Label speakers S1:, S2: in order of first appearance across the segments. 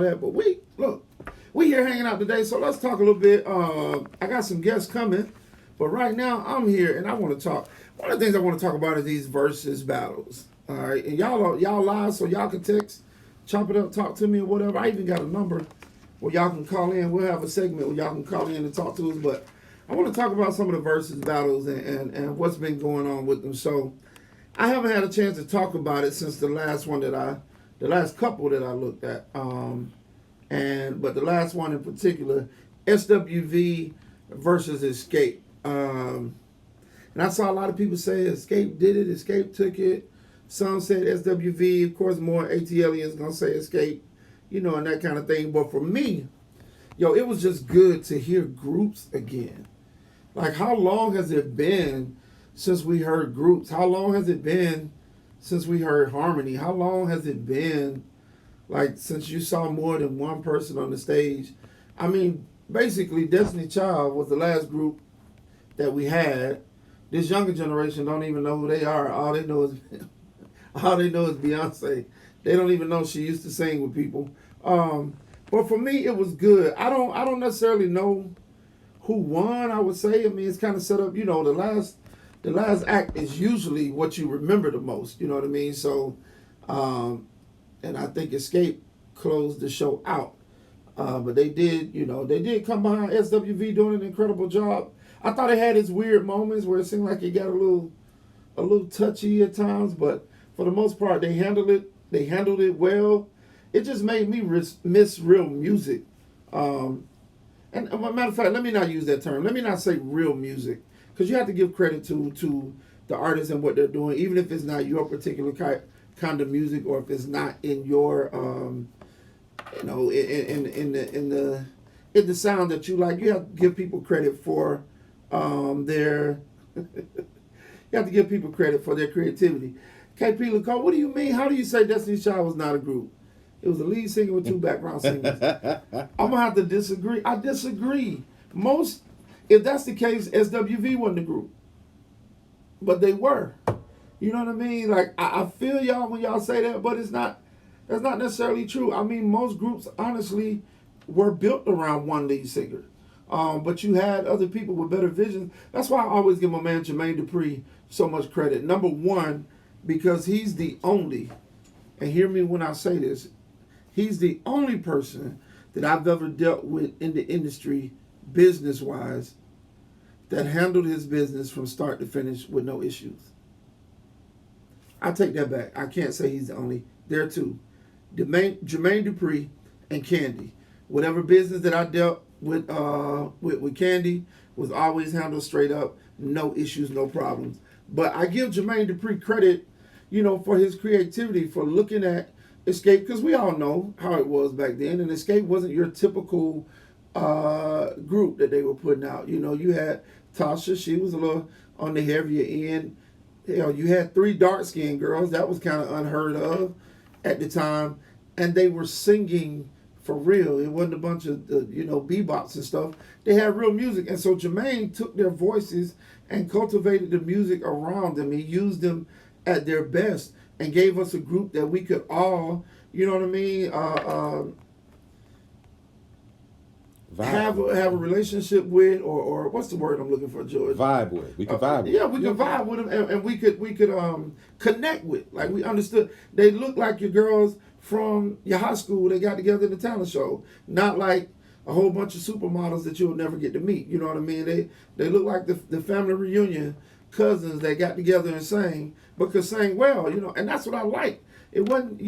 S1: But we here hanging out today, so let's talk a little bit. I got some guests coming, but right now I'm here and I want to talk. One of the things I want to talk about is these versus battles. All right, and y'all live, so y'all can text, chop it up, talk to me or whatever. I even got a number where y'all can call in. We'll have a segment where y'all can call in and talk to us. But I want to talk about some of the versus battles and what's been going on with them. So I haven't had a chance to talk about it since the last couple that I looked at. But the last one in particular, SWV versus Escape. And I saw a lot of people say Escape did it, Escape took it. Some said SWV. Of course, more ATLians gonna say Escape, and that kind of thing. But for me, it was just good to hear groups again. Like, how long has it been since we heard groups? How long has it been since we heard harmony? How long has it been, like, since you saw more than one person on the stage? I mean, basically, Destiny Child was the last group that we had. This younger generation don't even know who they are. All they know is Beyonce. They don't even know she used to sing with people. But for me, it was good. I don't necessarily know who won. I would say. I mean, it's kind of set up. The last act is usually what you remember the most. You know what I mean? So, and I think Escape closed the show out. But they did come behind SWV doing an incredible job. I thought it had its weird moments where it seemed like it got a little touchy at times, but for the most part, they handled it. They handled it well. It just made me miss real music. And as a matter of fact, let me not use that term. Let me not say real music, because you have to give credit to the artists and what they're doing, even if it's not your particular kind of music, or if it's not in your in the sound that you like. You have to give people credit for their you have to give people credit for their creativity. KP Lacole, what do you mean? How do you say Destiny's Child was not a group? It was a lead singer with two background singers. I'm gonna have to disagree. I disagree. If that's the case, SWV wasn't a group, but they were. You know what I mean? Like, I feel y'all when y'all say that, but that's not necessarily true. I mean, most groups honestly were built around one lead singer. But you had other people with better vision. That's why I always give my man Jermaine Dupri so much credit. Number one, because he's the only, and hear me when I say this, he's the only person that I've ever dealt with in the industry, business-wise, that handled his business from start to finish with no issues. I take that back. I can't say he's the only. There are two. Jermaine Dupri and Candy. Whatever business that I dealt with Candy was always handled straight up, no issues, no problems. But I give Jermaine Dupri credit, for his creativity, for looking at Escape, because we all know how it was back then, and Escape wasn't your typical group that they were putting out. You had Tasha, she was a little on the heavier end. You had three dark-skinned girls, that was kind of unheard of at the time, and they were singing for real. It wasn't a bunch of bebops and stuff. They had real music, and so Jermaine took their voices and cultivated the music around them. He used them at their best and gave us a group that we could all, have a relationship with, or what's the word I'm looking for, George?
S2: Vibe with. We could vibe with.
S1: Yeah, we could vibe with them, and we could connect with. Like, we understood. They looked like your girls from your high school. They got together in the talent show, not like a whole bunch of supermodels that you'll never get to meet. You know what I mean? They look like the family reunion cousins that got together and sang, but could sing well. And that's what I like. It wasn't,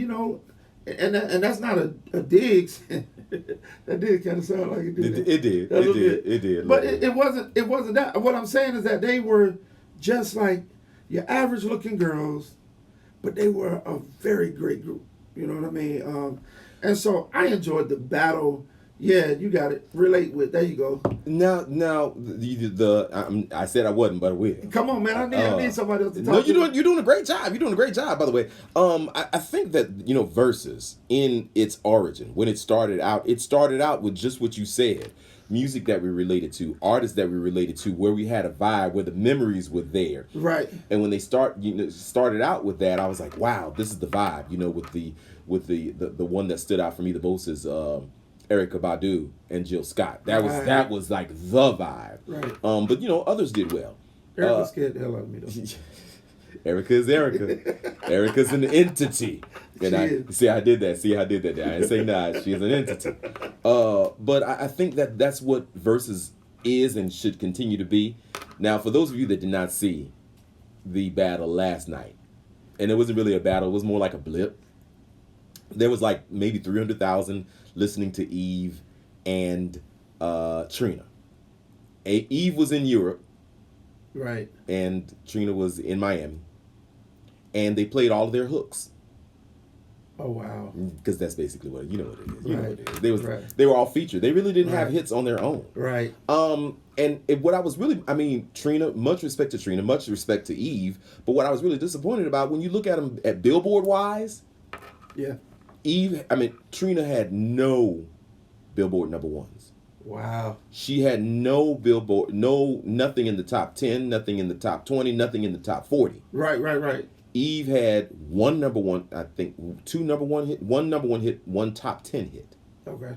S1: and that's not a dig. That did kind of sound like it did. It did. But it wasn't that. What I'm saying is that they were just like your average looking girls, but they were a very great group. You know what I mean? And so I enjoyed the battle. Yeah, you got it. Relate with. There you go.
S2: Now, I said I wasn't, but I will.
S1: Come on, man. I need somebody else to talk.
S2: No, you're doing a great job. You're doing a great job, by the way. I think that Versus in its origin, when it started out with just what you said. Music that we related to, artists that we related to, where we had a vibe, where the memories were there.
S1: Right.
S2: And when they started out with that, I was like, wow, this is the vibe, with with the one that stood out for me the most is Erykah Badu and Jill Scott. That was like the vibe.
S1: Right.
S2: But you know, others did well.
S1: Erykah scared the hell out of me though.
S2: Erykah is Erykah. Erykah's an entity. And see, I did that. I didn't say nah. She is an entity. But I think that's what Versus is and should continue to be. Now, for those of you that did not see the battle last night, and it wasn't really a battle, it was more like a blip. There was like maybe 300,000 listening to Eve and Trina. Eve was in Europe.
S1: Right.
S2: And Trina was in Miami. And they played all of their hooks.
S1: Oh wow!
S2: Because that's basically what it is. You know what it is. They were all featured. They really didn't have hits on their own.
S1: Right.
S2: What I was really, Trina, much respect to Trina, much respect to Eve. But what I was really disappointed about when you look at them at Billboard wise, Trina had no Billboard number ones.
S1: Wow.
S2: She had no Billboard, nothing in the top 10, nothing in the top 20, nothing in the top 40.
S1: Right.
S2: Eve had one number one, I think, two number one hit, one number one hit, one top 10 hit.
S1: Okay.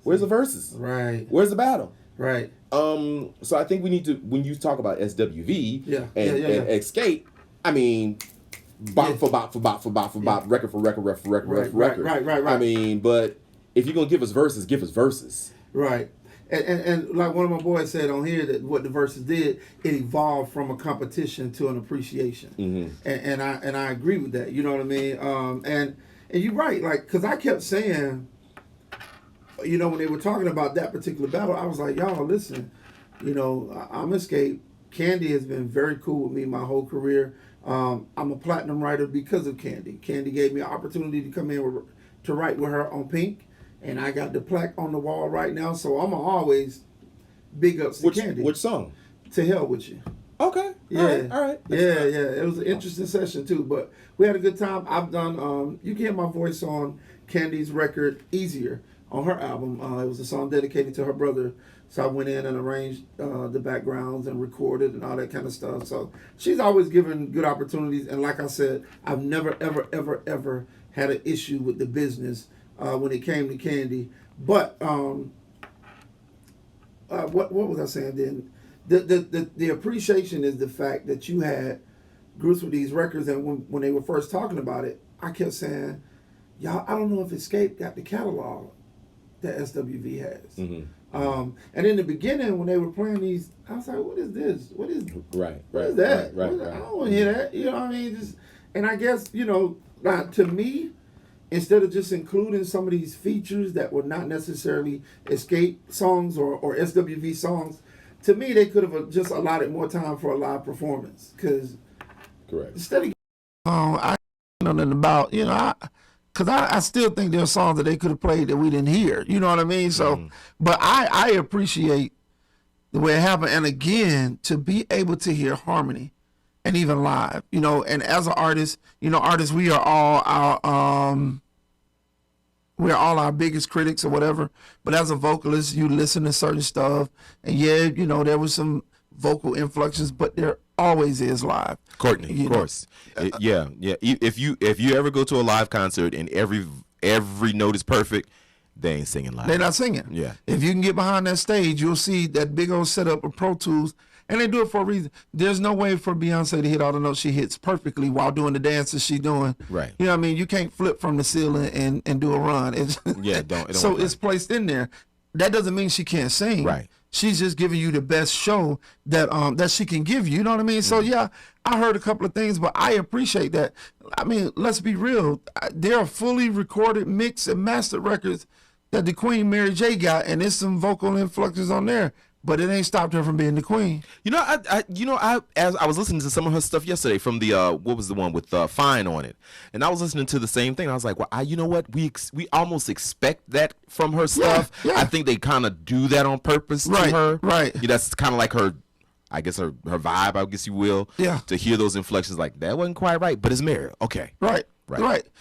S2: Where's the verses?
S1: Right.
S2: Where's the battle?
S1: Right.
S2: So I think we need to, when you talk about SWV and Escape, bop for bop, record for record.
S1: Right.
S2: But if you're gonna give us verses.
S1: Right. And like one of my boys said on here, that what the Versus did, it evolved from a competition to an appreciation.
S2: Mm-hmm.
S1: And I agree with that. You know what I mean? And you're right. Like, because I kept saying, you know, when they were talking about that particular battle, I was like, y'all, listen, you know, I'm Escape. Candy has been very cool with me my whole career. I'm a platinum writer because of Candy. Candy gave me an opportunity to come in to write with her on Pink. And I got the plaque on the wall right now, so I'm always big ups to Candy.
S2: Which song?
S1: To Hell With You.
S2: Okay.
S1: Yeah.
S2: All right.
S1: Yeah. It was an interesting session too, but we had a good time. I've done. You can hear my voice on Candy's record Easier on her album. It was a song dedicated to her brother, so I went in and arranged the backgrounds and recorded and all that kind of stuff. So she's always given good opportunities, and like I said, I've never ever had an issue with the business. When it came to Candy, but what was I saying then? The appreciation is the fact that you had groups with these records, and when they were first talking about it, I kept saying, y'all, I don't know if Escape got the catalog that SWV has.
S2: Mm-hmm.
S1: And in the beginning, when they were playing these, I was like, what is this? What is that?
S2: Right.
S1: I don't want to hear that. You know what I mean? And I guess, you know, to me, instead of just including some of these features that were not necessarily Escape songs or SWV songs, to me, they could have just allotted more time for a live performance. Because instead of I know nothing about, you know, because I still think there are songs that they could have played that we didn't hear. You know what I mean? So, but I appreciate the way it happened. And again, to be able to hear harmony and even live, you know, and as an artist, you know, we are all our biggest critics or whatever. But as a vocalist, you listen to certain stuff, and you know, there was some vocal inflections, but there always is live.
S3: Courtney, of course. Yeah. If you ever go to a live concert and every note is perfect, they ain't singing live.
S1: They're not singing.
S3: Yeah.
S1: If you can get behind that stage, you'll see that big old setup of Pro Tools. And they do it for a reason. There's no way for Beyonce to hit all the notes she hits perfectly while doing the dances she's doing.
S3: Right.
S1: You know what I mean? You can't flip from the ceiling and do a run. So it's placed in there. That doesn't mean she can't sing.
S3: Right.
S1: She's just giving you the best show that she can give you. You know what I mean? So yeah, I heard a couple of things, but I appreciate that. I mean, let's be real. There are fully recorded, mixed, and mastered records that the Queen Mary J got, and there's some vocal influxes on there. But it ain't stopped her from being the queen.
S3: You know, as I was listening to some of her stuff yesterday from the what was the one with Fine on it, and I was listening to the same thing. I was like, well, you know what? We almost expect that from her stuff.
S1: Yeah.
S3: I think they kind of do that on purpose to her.
S1: Right.
S3: Yeah, that's kind of like her. I guess her vibe. I guess you will.
S1: Yeah.
S3: To hear those inflections, like that wasn't quite right, but it's Mary. Okay.
S1: Right.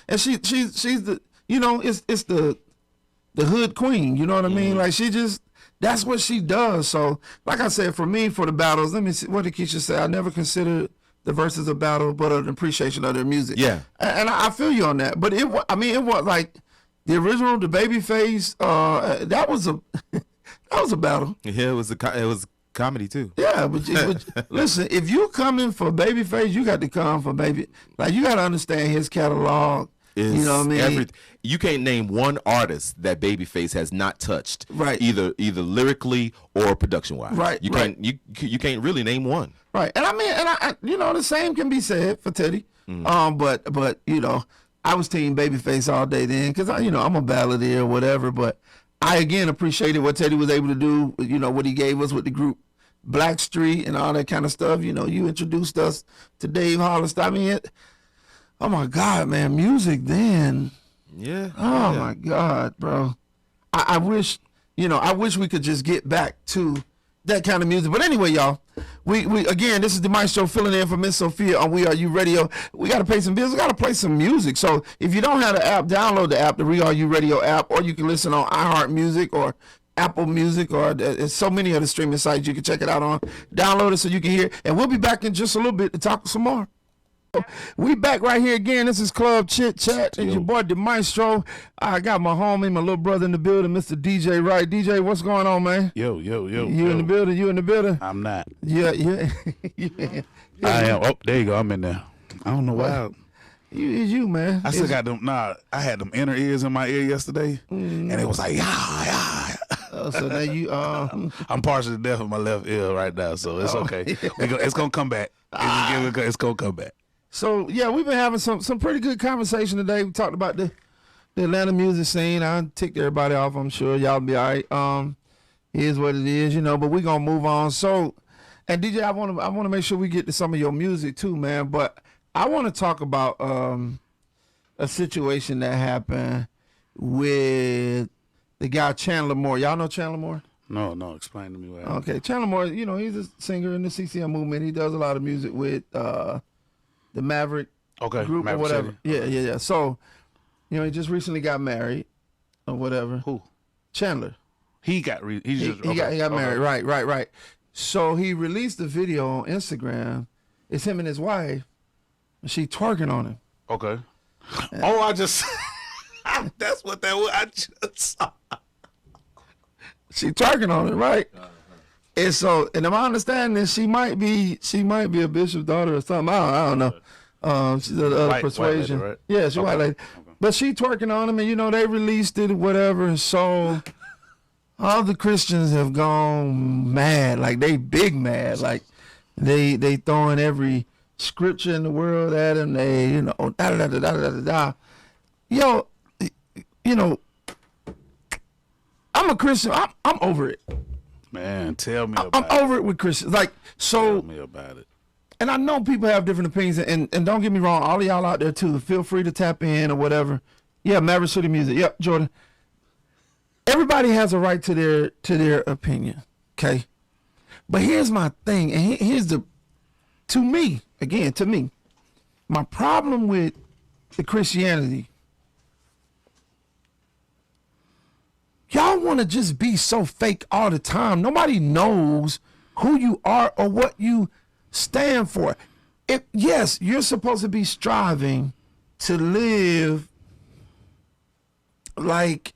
S1: And she's the, you know, it's the hood queen. You know what I mean? Like that's what she does. So, like I said, for me, for the battles, let me see. What did Keisha say? I never considered the verses a battle, but an appreciation of their music.
S3: Yeah.
S1: And I feel you on that. But it was like the original, the Babyface. That was a that was a battle.
S3: Yeah, it was comedy too.
S1: Yeah, but listen, if you coming for Babyface, you got to come for Baby. Like, you got to understand his catalog. You know what I mean?
S3: You can't name one artist that Babyface has not touched,
S1: right?
S3: Either lyrically or production wise,
S1: right?
S3: You can't really name one,
S1: right? And I the same can be said for Teddy. But I was team Babyface all day then, because I'm a balladeer or whatever. But I again appreciated what Teddy was able to do. What he gave us with the group Blackstreet and all that kind of stuff. You introduced us to Dave Hollister. I mean, oh my God, man, music then.
S3: Yeah.
S1: Oh my God, bro. I wish we could just get back to that kind of music. But anyway, y'all, we again, this is the Maestro filling in for Miss Sophia on WERuRadio. We got to pay some bills. We got to play some music. So if you don't have the app, download the app, the WERuRadio app, or you can listen on iHeart Music or Apple Music, or there's so many other streaming sites you can check it out on. Download it so you can hear. And we'll be back in just a little bit to talk some more. We back right here again. This is Club Chit Chat and your boy the Maestro. I got my homie, my little brother in the building, Mr. DJ Wright. DJ, what's going on, man?
S4: Yo.
S1: You in the building? You in the building?
S4: I'm not.
S1: Yeah.
S4: I am. Oh, there you go. I'm in there. I don't know why.
S1: You, man.
S4: I still got them. Nah, I had them inner ears in my ear yesterday, and it was like, yeah.
S1: So now you,
S4: I'm partially deaf in my left ear right now, so it's okay. It's gonna come back. It's gonna come back.
S1: So yeah, we've been having some pretty good conversation today. We talked about the Atlanta music scene. I ticked everybody off. I'm sure y'all be all right. It is what it is, but we're gonna move on. So, and DJ, I wanna make sure we get to some of your music too, man. But I want to talk about a situation that happened with the guy Chandler Moore. Y'all know Chandler Moore?
S4: No. Explain to me what.
S1: Okay, Chandler Moore. He's a singer in the CCM movement. He does a lot of music with the Maverick group
S4: Maverick
S1: or whatever.
S4: City.
S1: Yeah. So, he just recently got married or whatever.
S4: Who?
S1: Chandler.
S4: He got
S1: married. Right. So he released a video on Instagram. It's him and his wife. She twerking on him.
S4: Okay. I just that's what that was. I just saw.
S1: She twerking on him, right? And so, and if I understand this, she might be a bishop's daughter or something. I don't know. She's the other persuasion.
S4: White lady, right?
S1: Yeah, she's white lady. Okay. But she twerking on him, and they released it, whatever. And so all the Christians have gone mad, like they big mad, like they throwing every scripture in the world at him. They da. Yo, I'm a Christian. I'm over it.
S4: Man, tell me about it.
S1: I'm over it with Christians. Like, so.
S4: Tell me about it.
S1: And I know people have different opinions, and don't get me wrong, all of y'all out there too, feel free to tap in or whatever. Yeah, Maverick City Music. Yep, Jordan. Everybody has a right to their opinion, okay? But here's my thing, and here's to me, my problem with the Christianity. Y'all want to just be so fake all the time. Nobody knows who you are or what you stand for. Yes, you're supposed to be striving to live like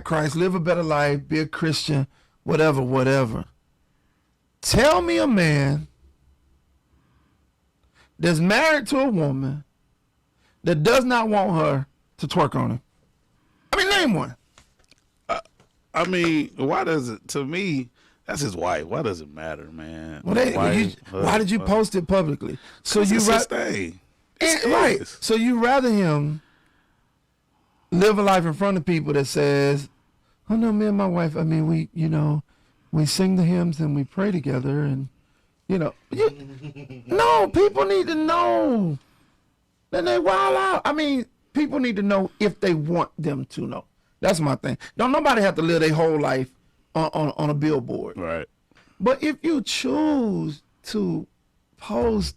S1: Christ, live a better life, be a Christian, whatever. Tell me a man that's married to a woman that does not want her to twerk on him. I mean, name one.
S4: I mean, why does it, to me, that's his wife. Why does it matter, man?
S1: Why did you post it publicly? So you
S4: right.
S1: So you rather him live a life in front of people that says, "Oh no, me and my wife. I mean, we sing the hymns and we pray together, and no, people need to know. Then they wild out. I mean, people need to know if they want them to know. That's my thing. Don't nobody have to live their whole life on a billboard.
S4: Right.
S1: But if you choose to post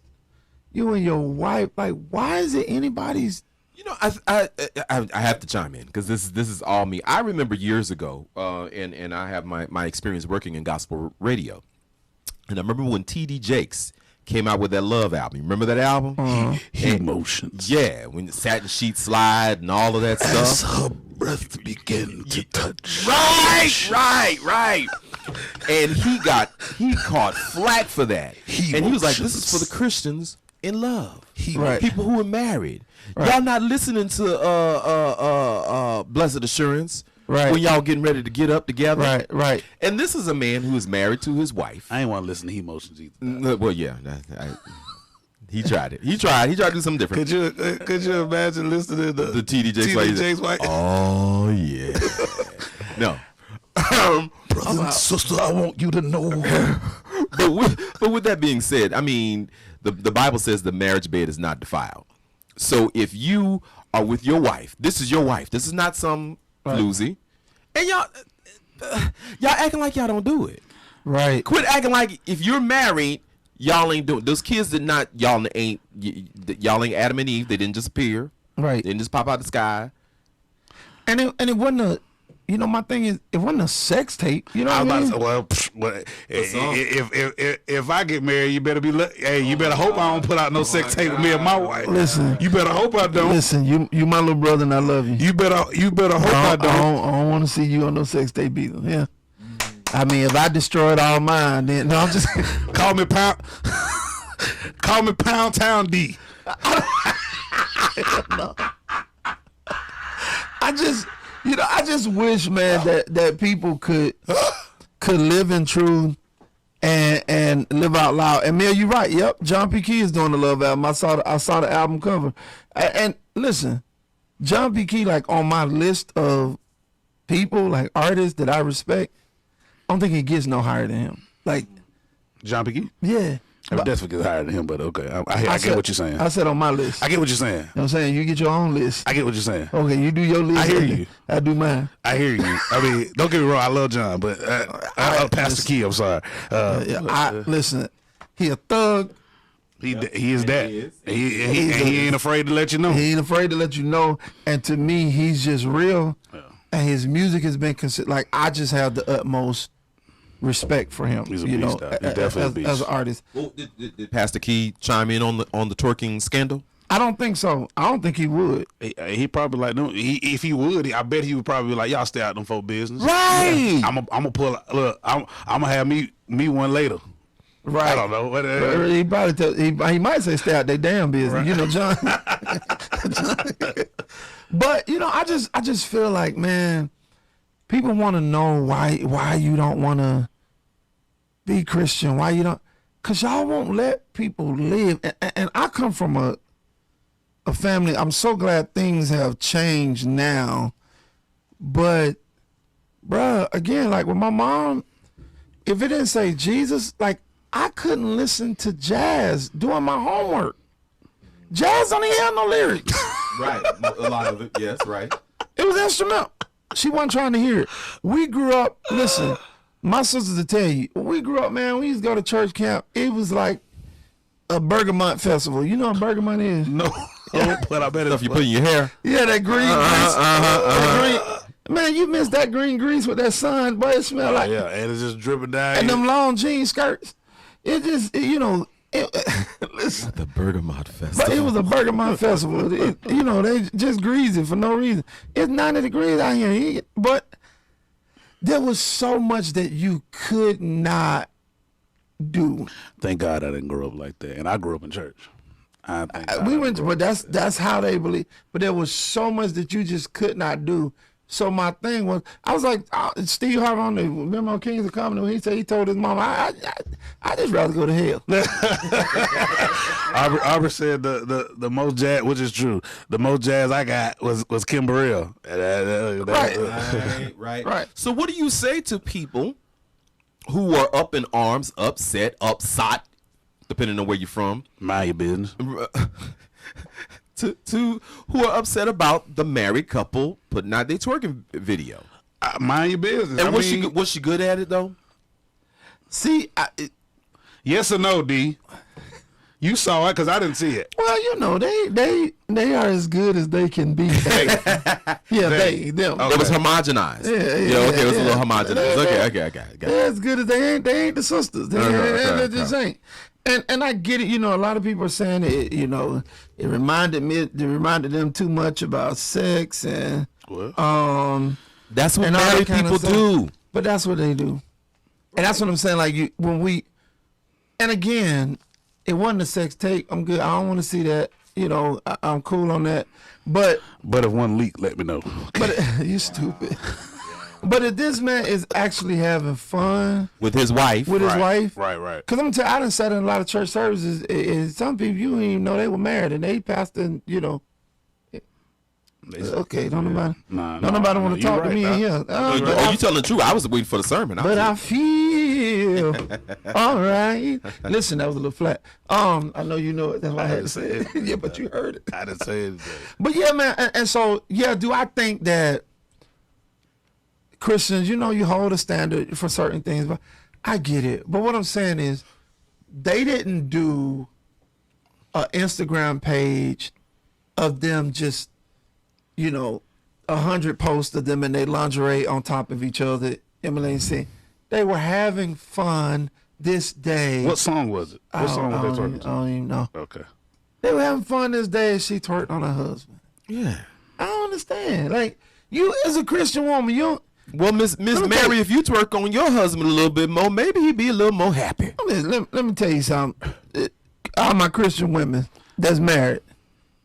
S1: you and your wife, like, why is it anybody's?
S3: I have to chime in because this is all me. I remember years ago, and I have my experience working in gospel radio, and I remember when T.D. Jakes came out with that Love album. Remember that album?
S4: Emotions.
S3: Yeah, when the satin sheets slide and all of that
S4: As
S3: stuff.
S4: her breath began to touch.
S3: Right. And he caught flack for that. And he was like, this is for the Christians in love. People who are married. Y'all not listening to Blessed Assurance.
S1: Right.
S3: When y'all getting ready to get up together.
S1: Right.
S3: And this is a man who is married to his wife.
S4: I ain't want to listen to emotions either.
S3: Well, yeah. He tried it. He tried to do something different.
S4: Could you imagine listening to
S3: The TD Jakes
S4: wife?
S3: Oh, yeah. No.
S4: Brother and sister, I want you to know.
S3: But with that being said, I mean, the Bible says the marriage bed is not defiled. So if you are with your wife, this is your wife. This is not some floozy. And y'all acting like y'all don't do it.
S1: Right.
S3: Quit acting like if you're married, y'all ain't doing. Those kids did not. Y'all ain't Adam and Eve. They didn't just appear.
S1: Right.
S3: They didn't just pop out the sky.
S1: And it wasn't a. You know, my thing is, it wasn't a sex tape. You know what I mean?
S4: If I get married, you better be. You better hope I don't put out no sex tape with me and my wife.
S1: Listen,
S4: you better hope I don't.
S1: Listen, you my little brother, and I love you.
S4: You better hope I don't.
S1: I don't want to see you on no sex tape either. Yeah. I mean, if I destroyed all mine, then no, I'm just
S4: call me Pound Town D.
S1: No. I just wish, man, that people could live in truth and live out loud. And Mel, you're right. Yep, John P. Key is doing the Love album. I saw the album cover. And listen, John P. Key, like on my list of people, like artists that I respect, I don't think he gets no higher than him. Like
S4: John P. Key?
S1: Yeah.
S4: I would definitely get higher than him, but okay. I get what you're saying.
S1: I said on my list.
S4: I get what you're saying.
S1: You know what I'm saying? You get your own list.
S4: I get what you're saying.
S1: Okay, you do your list.
S4: I hear you.
S1: I do mine.
S4: I hear you. I mean, don't get me wrong. I love John, but Pastor Key, I'm sorry.
S1: Listen, he a thug.
S4: He is that. He ain't afraid to let you know.
S1: He ain't afraid to let you know. And to me, he's just real. Yeah. And his music has been considered, like, I just have the utmost respect for him.
S4: He's a beast, he's definitely a beast.
S1: As an artist.
S3: Well, did Pastor Key chime in on the twerking scandal?
S1: I don't think so. I don't think he would.
S4: He probably like no. If he would, I bet he would probably be like, y'all stay out them folk business.
S1: Right.
S4: I'm gonna pull. Look, I'm gonna have me one later.
S1: Right.
S4: I don't know.
S1: He probably he might say stay out their damn business. Right. You know, John. But you know, I just feel like, man, people want to know why you don't want to be Christian. Why you don't? Cause y'all won't let people live. And I come from a family. I'm so glad things have changed now. But, bruh, again, like with my mom, if it didn't say Jesus, like I couldn't listen to jazz doing my homework. Jazz don't even have no lyrics.
S3: Right. A lot of it, yes, right.
S1: It was instrumental. She wasn't trying to hear it. We grew up, listen, my sisters will tell you, when we grew up, man, we used to go to church camp. It was like a Bergamot festival. You know what Bergamot is?
S4: No. But I bet
S3: stuff you put in your hair.
S1: Yeah, that green grease. Man, you missed that green grease with that sun, but it smelled like.
S4: Yeah, and it's just dripping down.
S1: And them long jean skirts. It just, listen.
S3: The Bergamot Festival.
S1: But it was a Bergamot festival. They just greasy for no reason. It's 90 degrees out here. But there was so much that you could not do.
S4: Thank God I didn't grow up like that. And I grew up in church.
S1: But that's how they believe. But there was so much that you just could not do. So my thing was, I was like, Steve Harvey on remember on Kings of Comedy when he told his mom, I just rather go to hell.
S4: Aubrey said the most jazz, which is true, the most jazz I got was Kim Burrell.
S3: Right. So what do you say to people who are up in arms, upset, depending on where you're from?
S4: Mind your business.
S3: To who are upset about the married couple putting out their twerking video.
S4: Mind your business.
S3: And was she good at it though?
S1: See,
S4: yes or no, D? You saw it because I didn't see it.
S1: Well, they are as good as they can be. Them.
S3: Okay. It was homogenized. It was a little homogenized. Okay.
S1: They're as good as they ain't the sisters. They just ain't. And I get it. You know, a lot of people are saying it. You know, it reminded them too much about sex and
S3: that's what
S1: and all
S3: married
S1: that kind
S3: people
S1: of stuff.
S3: do.
S1: But that's what they do, and that's what I'm saying. Like and again, it wasn't a sex tape. I'm good. I don't want to see that. You know, I'm cool on that. But
S4: if one leak, let me know.
S1: But you stupid. But if this man is actually having fun
S3: With his wife.
S1: with his wife,
S4: Right.
S1: because I'm gonna tell you, I done sat in a lot of church services, and some people you didn't even know they were married, and they pastor, you know. Okay, don't nobody want to talk to me in here.
S3: You telling the truth. I was waiting for the sermon.
S1: But I feel all right. Listen, that was a little flat. I know you know it. That's why I had to say it. Yeah, but you heard it.
S4: I didn't say it.
S1: But yeah, man, and so yeah, do I think that Christians, you know, you hold a standard for certain things, but I get it. But what I'm saying is, they didn't do an Instagram page of them just, you know, 100 posts of them in their lingerie on top of each other. Emily saying they were having fun this day.
S4: What song was it? What song was they twerking
S1: I don't even know.
S4: Okay.
S1: They were having fun this day. She twerked on her husband.
S3: Yeah.
S1: I don't understand. Like, you as a Christian woman, you don't.
S3: Well, Miss Mary, if you twerk on your husband a little bit more, maybe he'd be a little more happy.
S1: Let me tell you something. All my Christian women that's married,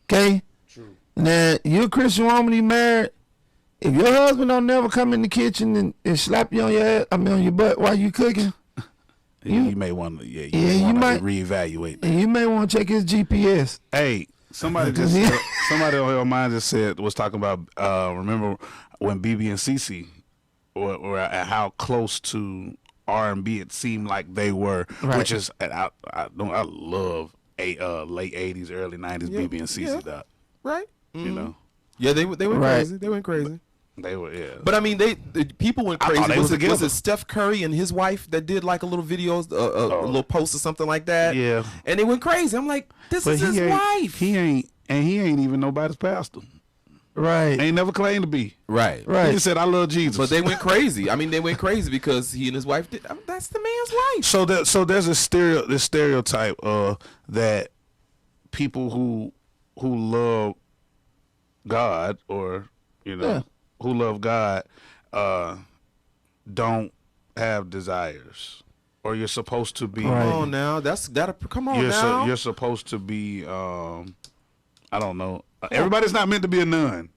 S1: okay? True. Now, you're a Christian woman, you married. If your husband don't never come in the kitchen and slap you on your ass, on your butt while you cooking,
S4: you may want to,
S1: you might
S4: reevaluate that.
S1: And you may want to check his GPS.
S4: Hey, somebody on your mind just was talking about. Remember when BB and CC were at how close to R&B it seemed like they were,
S1: right.
S4: Which is I love late '80s, early '90s BB and CC. Dot.
S3: Right.
S4: You know.
S3: Yeah, they went crazy. They went crazy.
S4: They were, yeah.
S3: But I mean, the people went crazy.
S4: Was
S3: it Steph Curry and his wife that did like a little videos, a little post or something like that?
S4: Yeah.
S3: And they went crazy. I'm like, this is his wife.
S4: He ain't even nobody's pastor.
S1: Right.
S4: Ain't never claimed to be.
S3: Right.
S1: Right.
S4: He said, "I love Jesus."
S3: But they went crazy. I mean, they went crazy because he and his wife did. That's the man's wife.
S4: So there's this stereotype that people who love God, or who love God, don't have desires, or you're supposed to be.
S1: Right.
S3: Come on now, come on now.
S4: You're supposed to be. I don't know. Everybody's not meant to be a nun.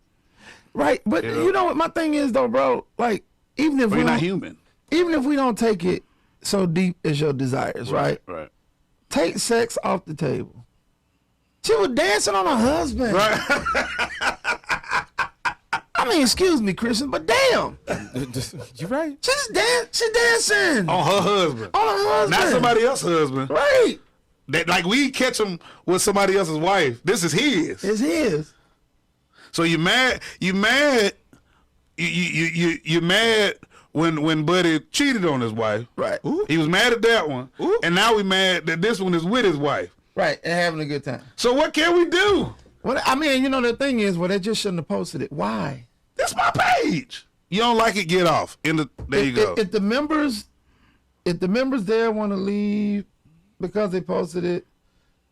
S1: Right, but you know what my thing is though, bro. Like, even if
S4: we're not human,
S1: even if we don't take it so deep as your desires, right?
S4: Right.
S1: Take sex off the table. She was dancing on her husband.
S4: Right.
S1: I mean, excuse me, Christian, but damn.
S3: You're right.
S1: She's dancing.
S4: On her husband.
S1: On her husband.
S4: Not somebody else's husband.
S1: Right.
S4: That, like, we catch him with somebody else's wife. This is his.
S1: It's his.
S4: So you mad when Buddy cheated on his wife.
S1: Right.
S3: Ooh.
S4: He was mad at that one.
S3: Ooh.
S4: And now we mad that this one is with his wife.
S1: Right, and having a good time.
S4: So what can we do?
S1: Well, I mean, you know, the thing is, they just shouldn't have posted it. Why?
S4: This my page. You don't like it, get off. There you go.
S1: If the members there want to leave because they posted it,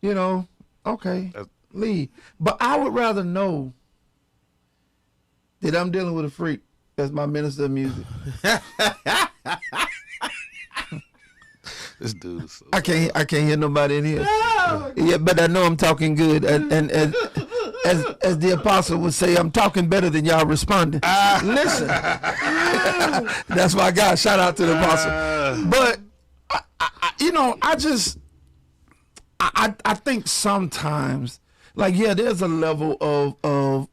S1: you know, okay, leave. But I would rather know that I'm dealing with a freak as my minister of music.
S4: This dude is so
S1: I can't hear nobody in here. No. Yeah, but I know I'm talking good, and as the apostle would say, I'm talking better than y'all responding. Listen, that's my guy. Shout out to the apostle. But I think sometimes, like, there's a level of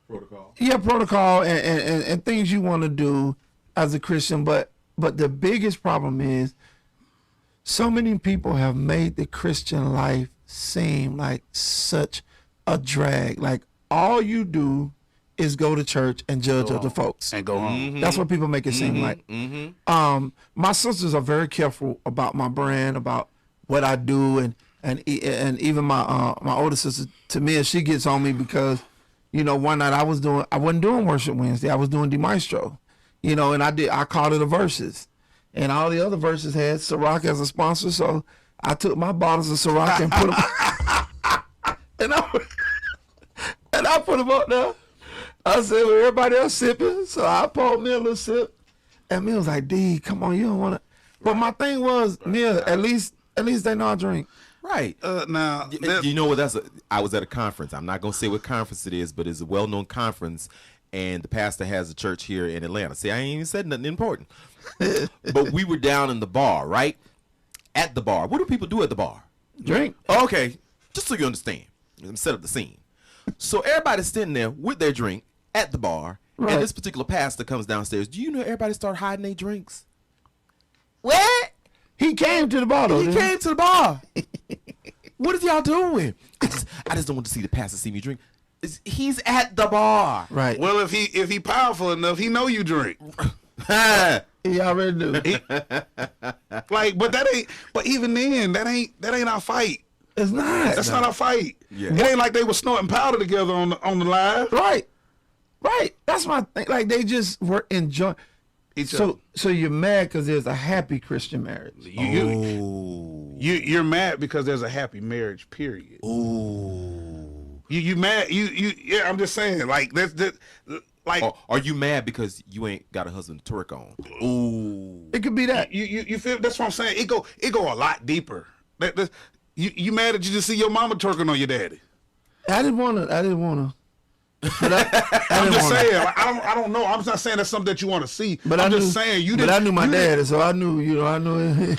S1: protocol. Yeah, protocol and things you want to do as a Christian, but the biggest problem is, so many people have made the Christian life seem like such a drag. Like, all you do is go to church and judge other folks.
S4: And go home.
S1: Mm-hmm. That's what people make it seem like. Mm-hmm. My sisters are very careful about my brand, about what I do, and even my older sister, Tamia, she gets on me because, one night I wasn't doing Worship Wednesday. I was doing De Maestro, and I called it a Verses. And all the other verses had Ciroc as a sponsor, so I took my bottles of Ciroc and put them, and I put them up there. I said, well, everybody else sipping, so I poured me a little sip. And Mia was like, D, come on, you don't want to. But my thing was, Mia, at least they know I drink.
S3: Right.
S4: Now,
S3: You know what? I was at a conference. I'm not gonna say what conference it is, but it's a well-known conference, and the pastor has a church here in Atlanta. See, I ain't even said nothing important. But we were down in the bar, right? At the bar. What do people do at the bar?
S1: Drink.
S3: Okay, just so you understand. Let me set up the scene. So everybody's sitting there with their drink at the bar,
S1: Right.
S3: and this particular pastor comes downstairs. Do you know everybody start hiding their drinks? What?
S1: He came to the bottle.
S3: He came to the bar. What is y'all doing? I just don't want to see the pastor see me drink. He's at the bar.
S1: Right.
S4: well, if he powerful enough, he know you drink.
S1: He already knew.
S4: Like, but that ain't. But even then, that ain't our fight.
S1: It's not.
S4: That's not our fight.
S3: Yeah.
S4: It ain't like they were snorting powder together on the live.
S1: Right. Right. That's my thing. Like, they just were enjoying.
S4: Each other.
S1: So you're mad because there's a happy Christian marriage.
S4: You're mad because there's a happy marriage. Period. You mad? Yeah. I'm just saying. Like that's like.
S3: Or are you mad because you ain't got a husband to twerk on? Ooh.
S1: It could be that.
S4: You feel? That's what I'm saying. It go a lot deeper. You mad that you just see your mama twerking on your daddy?
S1: I didn't want to. But
S4: I'm just saying. Like, I don't know. I'm not saying that's something that you want to see.
S1: But
S4: I'm
S1: I
S4: just
S1: knew,
S4: saying you
S1: But
S4: didn't.
S1: I knew my
S4: you didn't-
S1: daddy, so I knew.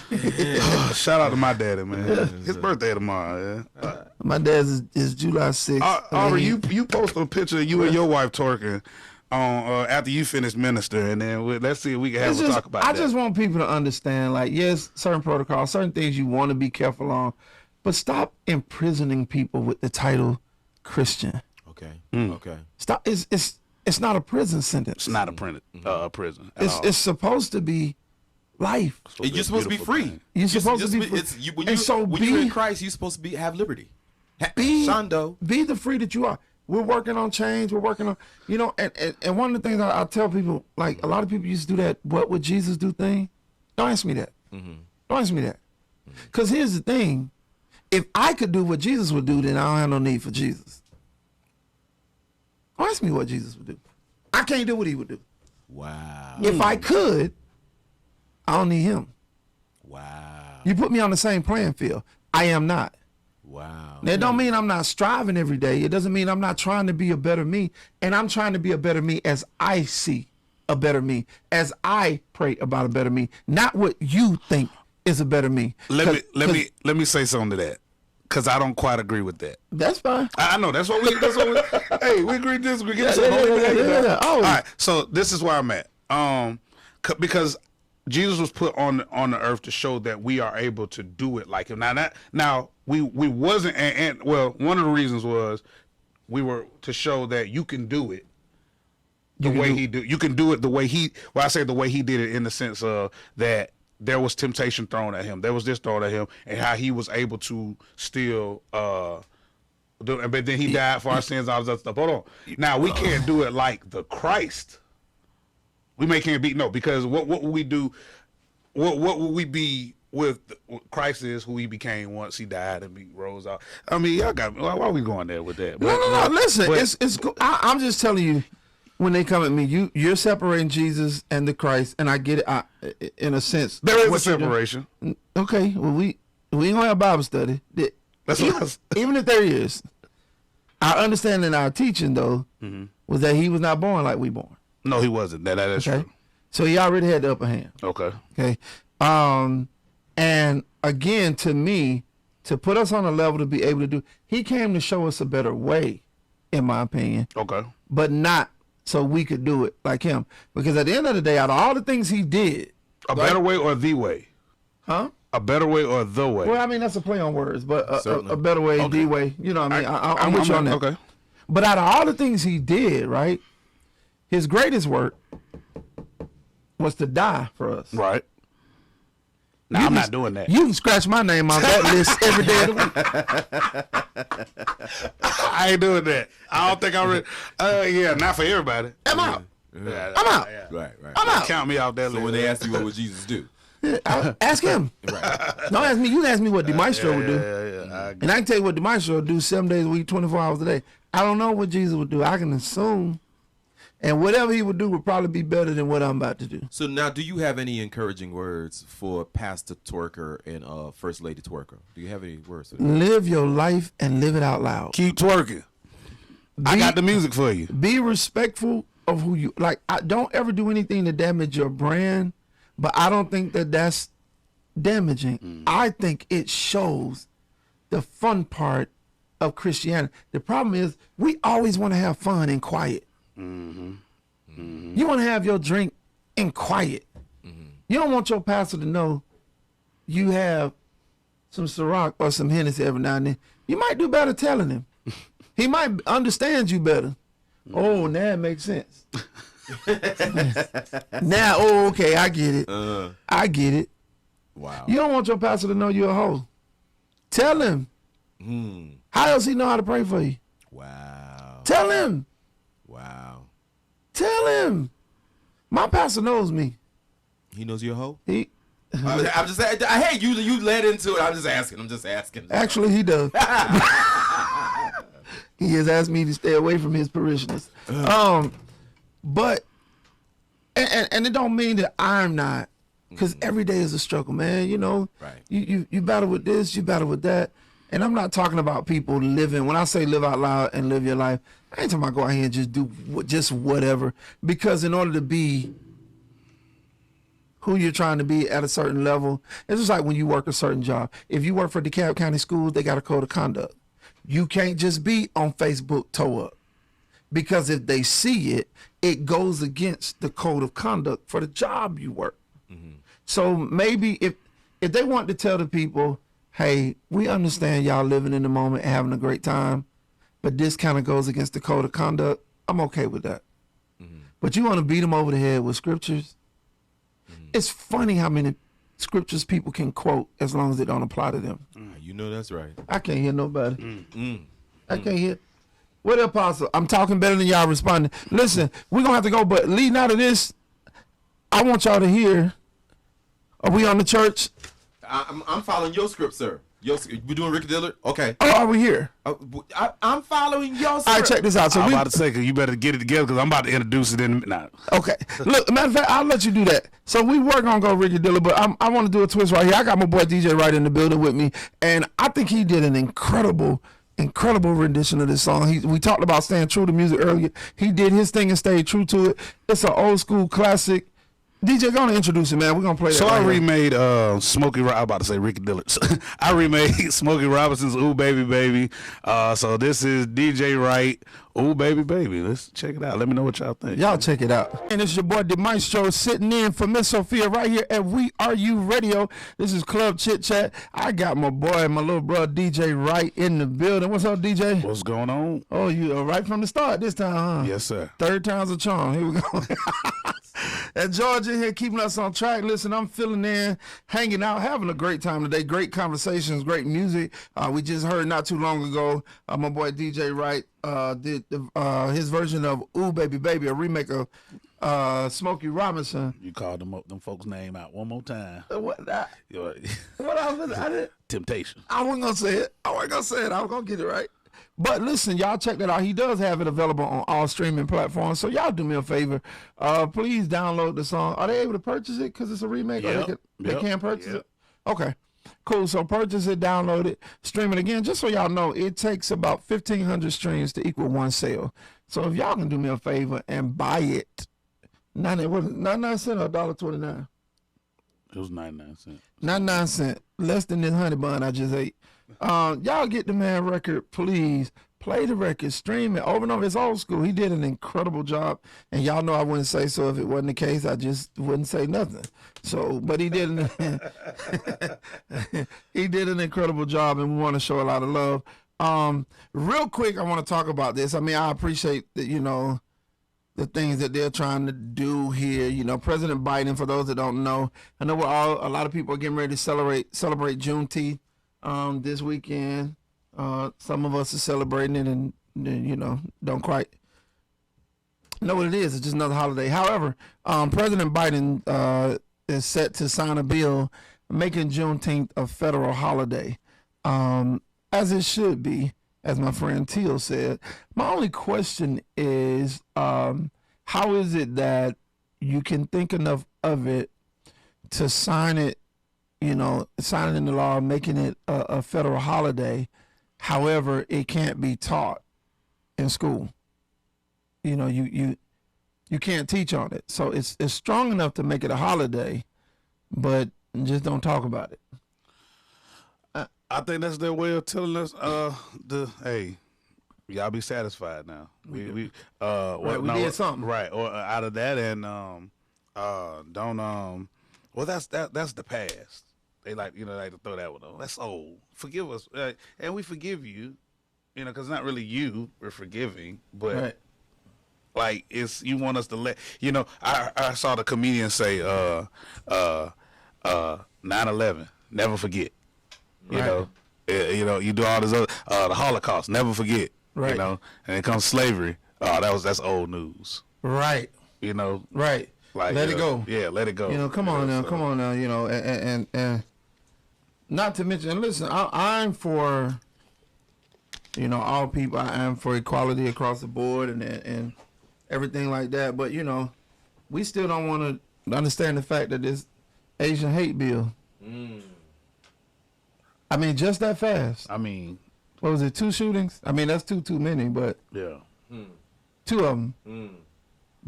S4: Shout out to my daddy, man. His birthday tomorrow. Yeah.
S1: My dad's is July 6th.
S4: Aubrey, you post a picture of you and your wife twerking on after you finish minister, and then let's see if we can have a talk about
S1: I
S4: that.
S1: just want people to understand, like, yes, certain protocols, certain things you want to be careful on, but stop imprisoning people with the title Christian.
S3: Okay.
S4: Mm.
S3: Okay.
S1: Stop. It's not a prison sentence.
S4: It's not a prison. at all.
S1: It's supposed to be life.
S3: You're supposed to be
S4: beautiful
S3: free.
S4: thing.
S1: You're supposed to be free.
S3: When
S1: And so
S3: you're in
S1: be-
S3: Christ, you're supposed to have liberty.
S1: Be
S3: Shondo.
S1: Be the free that you are. We're working on change. We're working on, and one of the things I tell people, like, a lot of people used to do that, what would Jesus do thing. Don't ask me that.
S3: Mm-hmm.
S1: Don't ask me that. Because here's the thing. If I could do what Jesus would do, then I don't have no need for Jesus. Don't ask me what Jesus would do. I can't do what he would do.
S3: Wow.
S1: If I could, I don't need him.
S3: Wow.
S1: You put me on the same playing field. I am not.
S3: Wow.
S1: That don't mean I'm not striving every day. It doesn't mean I'm not trying to be a better me. And I'm trying to be a better me as I see a better me, as I pray about a better me, not what you think is a better me.
S4: Let me say something to that, because I don't quite agree with that.
S1: That's fine.
S4: I know that's what we. Hey, we agree to disagree. Give us a
S1: Yeah. Oh.
S4: All right, so this is where I'm at. Because Jesus was put on the earth to show that we are able to do it like him. Now we wasn't, and well, one of the reasons was we were to show that you can do it the way he do. You can do it the way he. Well, I say the way he did it in the sense of that there was temptation thrown at him. There was this thrown at him, and how he was able to still. But then he died for our sins. All this stuff. Hold on. Now we can't do it like the Christ. Can't be because what would we do? What would we be with Christ is who he became once he died and he rose out. I mean, y'all got me. Why are we going there with that?
S1: No. Listen, it's. I'm just telling you. When they come at me, you're separating Jesus and the Christ, and I get it. In a sense,
S4: There is a
S1: what you do.
S4: separation.
S1: Okay, well we ain't gonna have Bible study.
S4: That's what I was-
S1: Even if there is, our understanding, our teaching though, was that he was not born like we born.
S4: No, he wasn't. That is
S1: Okay,
S4: true.
S1: so he already had the upper hand.
S4: Okay.
S1: Okay, and again, to me, to put us on a level to be able to do, he came to show us a better way, in my opinion,
S4: Okay.
S1: but not so we could do it like him. Because at the end of the day, out of all the things he did,
S4: A better way or the way?
S1: huh?
S4: A better way or the way?
S1: Well, I mean, that's a play on words, but
S3: Certainly.
S1: a better way,
S4: Okay.
S1: the way. You know what I mean? I'm with you on that.
S4: Okay.
S1: But out of all the things he did, right, his greatest work was to die for us.
S4: Right. No,
S1: You
S4: I'm
S1: can-
S4: not doing that.
S1: You can scratch my name off that list every day of the week.
S4: I ain't doing that. I don't think I'm ready. Yeah, not for everybody.
S1: I'm out.
S4: Yeah,
S1: I'm out.
S4: yeah.
S3: Right.
S1: I'm out.
S4: Count me off that
S3: So
S4: list.
S3: when they ask you what would Jesus do,
S1: Ask him.
S2: Right.
S1: Don't ask me. You ask me what DeMaestro would do.
S4: Yeah.
S1: And I can tell you what DeMaestro would do 7 days a week, 24 hours a day. I don't know what Jesus would do. I can assume. And whatever he would do would probably be better than what I'm about to do.
S3: So now, do you have any encouraging words for Pastor Twerker and First Lady Twerker? Do you have any words for them?
S1: Live your life and live it out loud.
S4: Keep twerking. I got the music for you.
S1: Be respectful of who you like. I don't ever do anything to damage your brand, but I don't think that that's damaging. I think it shows the fun part of Christianity. The problem is we always want to have fun and quiet. You want to have your drink in quiet. You don't want your pastor to know you have some Ciroc or some Hennessy every now and then. You might do better telling him. He might understand you better. Oh, now it makes sense. Now, okay, I get it. I get it.
S3: Wow.
S1: You don't want your pastor to know you're a hoe. Tell him. How else he know how to pray for you?
S3: Wow.
S1: Tell him.
S3: Wow.
S1: Tell him. My pastor knows me.
S3: He knows you're a hoe?
S1: He
S3: I'm just saying. Hey, you led into it. I'm just asking.
S1: actually he does. He has asked me to stay away from his parishioners. But and it don't mean that I'm not, because every day is a struggle, man. You know,
S3: Right.
S1: You battle with this, you battle with that. And I'm not talking about people living. When I say live out loud and live your life, I ain't talking about go out here and just do just whatever. Because in order to be who you're trying to be at a certain level, it's just like when you work a certain job. If you work for DeKalb County Schools, they got a code of conduct. You can't just be on Facebook toe up. Because if they see it, it goes against the code of conduct for the job you work. So maybe if they want to tell the people, hey, we understand y'all living in the moment and having a great time, but this kind of goes against the code of conduct, I'm okay with that. But you want to beat them over the head with scriptures? It's funny how many scriptures people can quote as long as they don't apply to them.
S3: You know that's right.
S1: I can't hear nobody. I can't hear. What apostle? I'm talking better than y'all responding. Listen, we're going to have to go, but leading out of this, I want y'all to hear. Are we on the church?
S3: I'm following your script, sir. We're doing Ricky Dillard? Okay.
S1: Oh, are we here?
S3: I'm following your script.
S1: All right, check this out. So
S4: I'm about to say, cause you better get it together, because I'm about to introduce it in now.
S1: Okay. Look, matter of fact, I'll let you do that. So we were going to go Ricky Dillard, but I want to do a twist right here. I got my boy DJ Wright in the building with me, and I think he did an incredible rendition of this song. We talked about staying true to music earlier. He did his thing and stayed true to it. It's an old school classic. DJ, go on and introduce it, man. We're going to play that.
S4: So
S1: right
S4: I
S1: here.
S4: remade Smokey. I'm about to say Ricky Dillard. I remade Smokey Robinson's "Ooh Baby Baby." So this is DJ Wright, "Ooh Baby Baby." Let's check it out. Let me know what y'all think.
S1: Y'all check it out. And it's your boy DeMaestro sitting in for Miss Sophia right here at WERUradio. This is Club Chit Chat. I got my boy, my little brother DJ Wright in the building. What's up, DJ?
S4: What's going on?
S1: Oh, you are right from the start this time, huh?
S4: Yes, sir.
S1: Third time's a charm. Here we go. And George in here keeping us on track. Listen, I'm filling in, hanging out, having a great time today. Great conversations, great music. We just heard not too long ago, my boy DJ Wright did his version of "Ooh Baby Baby," a remake of Smokey Robinson.
S4: You called them folks' name out one more time.
S1: What I did?
S4: Temptation.
S1: I wasn't gonna say it. I was gonna get it right. But listen, y'all check that out. He does have it available on all streaming platforms. So y'all do me a favor. Please download the song. Are they able to purchase it because it's a remake?
S4: Yep.
S1: Or they can purchase
S4: Yep.
S1: it? Okay. Cool. So purchase it, download it, stream it again. Just so y'all know, it takes about 1,500 streams to equal one sale. So if y'all can do me a favor and buy it, 99 cents or $1.29?
S4: It was 99 cents.
S1: 99 cents, less than this honey bun I just ate. Y'all get the man record, please. Play the record, stream it over and over. It's old school. He did an incredible job, and y'all know I wouldn't say so if it wasn't the case. I just wouldn't say nothing. So, but he did he did an incredible job, and we want to show a lot of love. Real quick, I want to talk about this. I mean, I appreciate that, the things that they're trying to do here. President Biden, for those that don't know, I know a lot of people are getting ready to celebrate Juneteenth this weekend. Some of us are celebrating it and don't quite know what it is. It's just another holiday. However, President Biden is set to sign a bill making Juneteenth a federal holiday, as it should be, as my friend Teal said. My only question is, how is it that you can think enough of it to sign it, sign it into law, making it a federal holiday? However, it can't be taught in school. You can't teach on it. So it's strong enough to make it a holiday, but just don't talk about it.
S4: I think that's their way of telling us, hey, y'all be satisfied now. We
S1: did something.
S4: Right, or out of that, and don't well, that's the past. They like to throw that one on. That's old. Forgive us, and we forgive you, because it's not really you we're forgiving, but.
S1: Right.
S4: Like you want us to let I saw the comedian say 9/11, never forget.
S1: Right.
S4: You do all this other the Holocaust, never forget.
S1: Right.
S4: And it comes slavery. That's old news.
S1: Right. Right.
S4: Like
S1: let it go.
S4: Yeah, let it go.
S1: Come on now, and not to mention, listen, I'm for all people. I am for equality across the board and everything like that. But we still don't want to understand the fact that this Asian hate bill. I mean, just that fast.
S4: I mean,
S1: what was it? 2 shootings? I mean, that's too many. But
S4: yeah,
S1: 2 of them.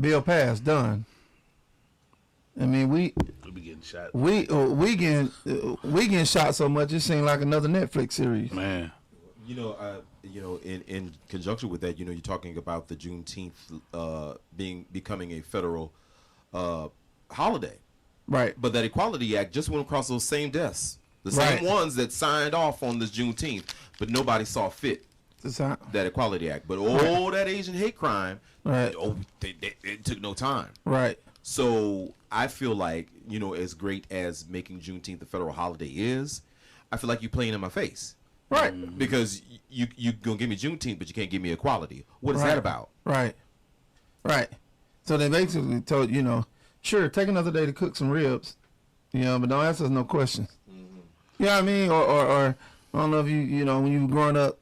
S1: Bill passed, done. I mean, we
S4: be getting shot.
S1: We getting shot so much it seemed like another Netflix series.
S4: Man.
S2: In conjunction with that, you're talking about the Juneteenth becoming a federal holiday,
S1: right?
S2: But that Equality Act just went across those same desks, the same ones that signed off on this Juneteenth, but nobody saw fit that Equality Act. But that Asian hate crime,
S1: right?
S2: It took no time,
S1: right?
S2: So I feel like as great as making Juneteenth a federal holiday is, I feel like you're playing in my face.
S1: Right.
S2: Because you gonna give me Juneteenth, but you can't give me equality. What is that about?
S1: Right. Right. So they basically told, sure, take another day to cook some ribs, but don't ask us no questions. Mm-hmm. You know what I mean? Or I don't know if you when you were growing up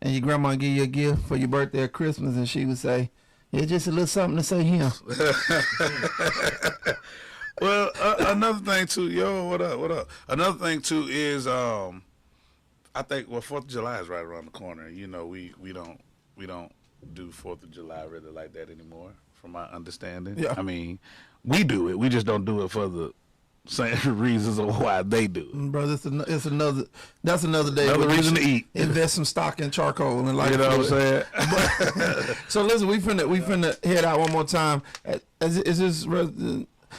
S1: and your grandma would give you a gift for your birthday or Christmas and she would say, it's just a little something to say here.
S4: Well, another thing too, what up? Another thing too is, I think 4th of July is right around the corner. We don't do 4th of July really like that anymore, from my understanding.
S1: Yeah.
S4: I mean, we do it. We just don't do it for the same reasons of why they do it.
S1: Brother, that's another day.
S4: Another reason to eat.
S1: Invest some stock in charcoal and like.
S4: You know what I'm saying?
S1: So listen, we finna head out one more time. Is this?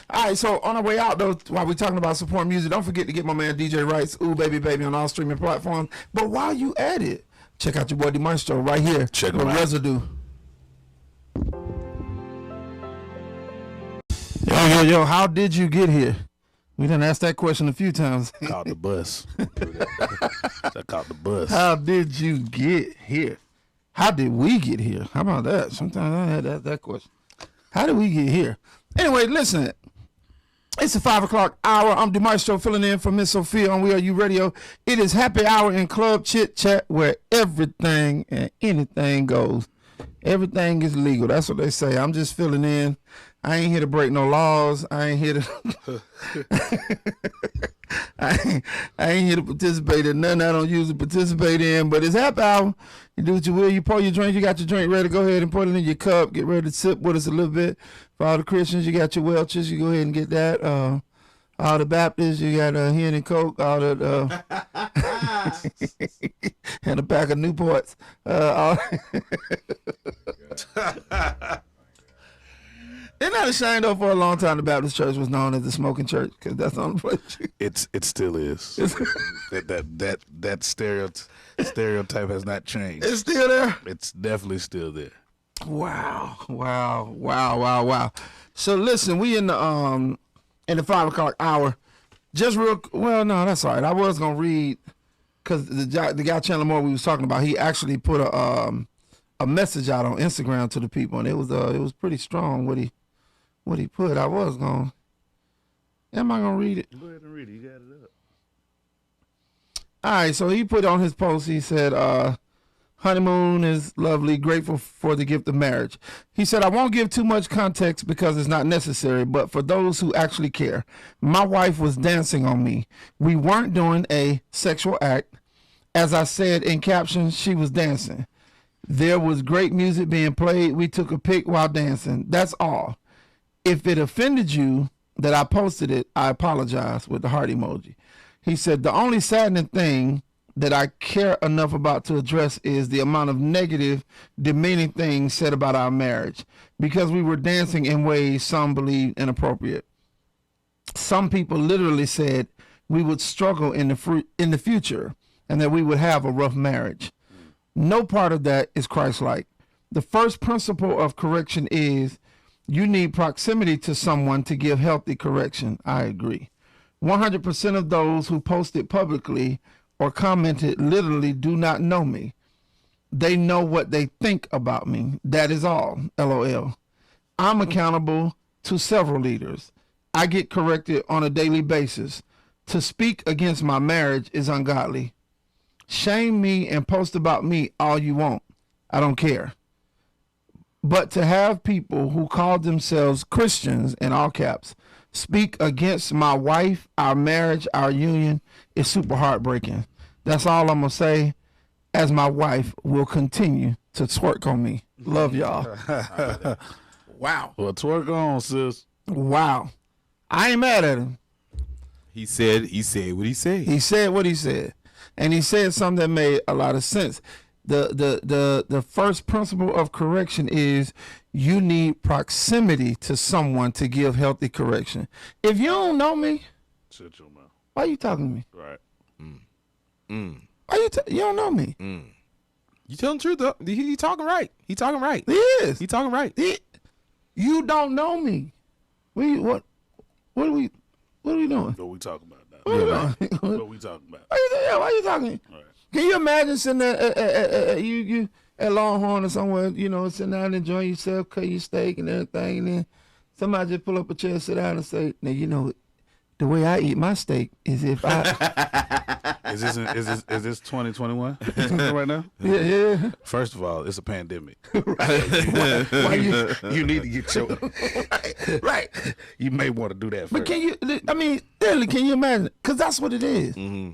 S1: All right, so on our way out, though, while we're talking about supporting music, don't forget to get my man DJ Wright's Ooh Baby Baby on all streaming platforms. But while you at it, check out your boy DeMaestro right here.
S4: Check him out.
S1: Residue. Yo, how did you get here? We done asked that question a few times.
S4: Caught the bus. I caught the bus.
S1: How did you get here? How did we get here? How about that? Sometimes I had that question. How did we get here? Anyway, listen. It's the 5 o'clock hour. I'm DeMaestro filling in for Miss Sophia on WERUradio. It is happy hour in Club Chit Chat where everything and anything goes. Everything is legal. That's what they say. I'm just filling in. I ain't here to break no laws. I ain't here to I ain't here to participate in nothing I don't usually participate in, but it's happy hour. You do what you will. You pour your drink. You got your drink ready. Go ahead and put it in your cup. Get ready to sip with us a little bit. For all the Christians, you got your Welch's. You go ahead and get that. All the Baptists, you got Hen and Coke. All the and a pack of Newports. They're not ashamed though. For a long time, the Baptist church was known as the smoking church because that's the only place.
S4: It still is. that stereotype has not changed.
S1: It's still there.
S4: It's definitely still there.
S1: Wow. So listen, we in the 5 o'clock hour. Just no, that's all right. I was gonna read because the guy Chandler Moore we was talking about, he actually put a message out on Instagram to the people, and it was pretty strong what he put. I was gonna Am I gonna read it?
S4: Go ahead and read it. You got it up.
S1: All right, so he put on his post, he said, honeymoon is lovely, grateful for the gift of marriage. He said, I won't give too much context because it's not necessary, but for those who actually care, my wife was dancing on me. We weren't doing a sexual act. As I said in captions, she was dancing. There was great music being played. We took a pic while dancing. That's all. If it offended you that I posted it, I apologize with the heart emoji. He said, the only saddening thing that I care enough about to address is the amount of negative, demeaning things said about our marriage because we were dancing in ways some believed inappropriate. Some people literally said we would struggle in the future and that we would have a rough marriage. No part of that is Christ-like. The first principle of correction is you need proximity to someone to give healthy correction. I agree. 100% of those who posted publicly or commented literally do not know me. They know what they think about me. That is all. LOL. I'm accountable to several leaders. I get corrected on a daily basis. To speak against my marriage is ungodly. Shame me and post about me all you want. I don't care. But to have people who call themselves Christians, in all caps, speak against my wife, our marriage, our union is super heartbreaking. That's all I'm going to say, as my wife will continue to twerk on me. Love y'all. Wow.
S4: Well, twerk on, sis.
S1: Wow. I ain't mad at him.
S3: He said what he said.
S1: He said what he said. And he said something that made a lot of sense. The first principle of correction is you need proximity to someone to give healthy correction. If you don't know me,
S4: shut your mouth.
S1: why are you talking to me?
S4: Right.
S1: Why you don't know me?
S3: You telling the truth though. He talking right. He talking right.
S1: He is.
S3: He talking right.
S1: You don't know me. What are we doing?
S4: What we talking about now?
S1: What are we doing?
S4: What we talking about?
S1: Why you talking?
S4: Right.
S1: Can you imagine sitting there you at Longhorn or somewhere, sitting down and enjoying yourself, cut your steak and everything, and then somebody just pull up a chair, sit down and say, now, the way I eat my steak is if I...
S4: Is this 2021 right now?
S1: Yeah.
S4: First of all, it's a pandemic.
S1: Why
S4: You need to get your...
S1: right.
S4: You may want to do that first.
S1: But literally, can you imagine? Because that's what it is.
S3: Mm-hmm.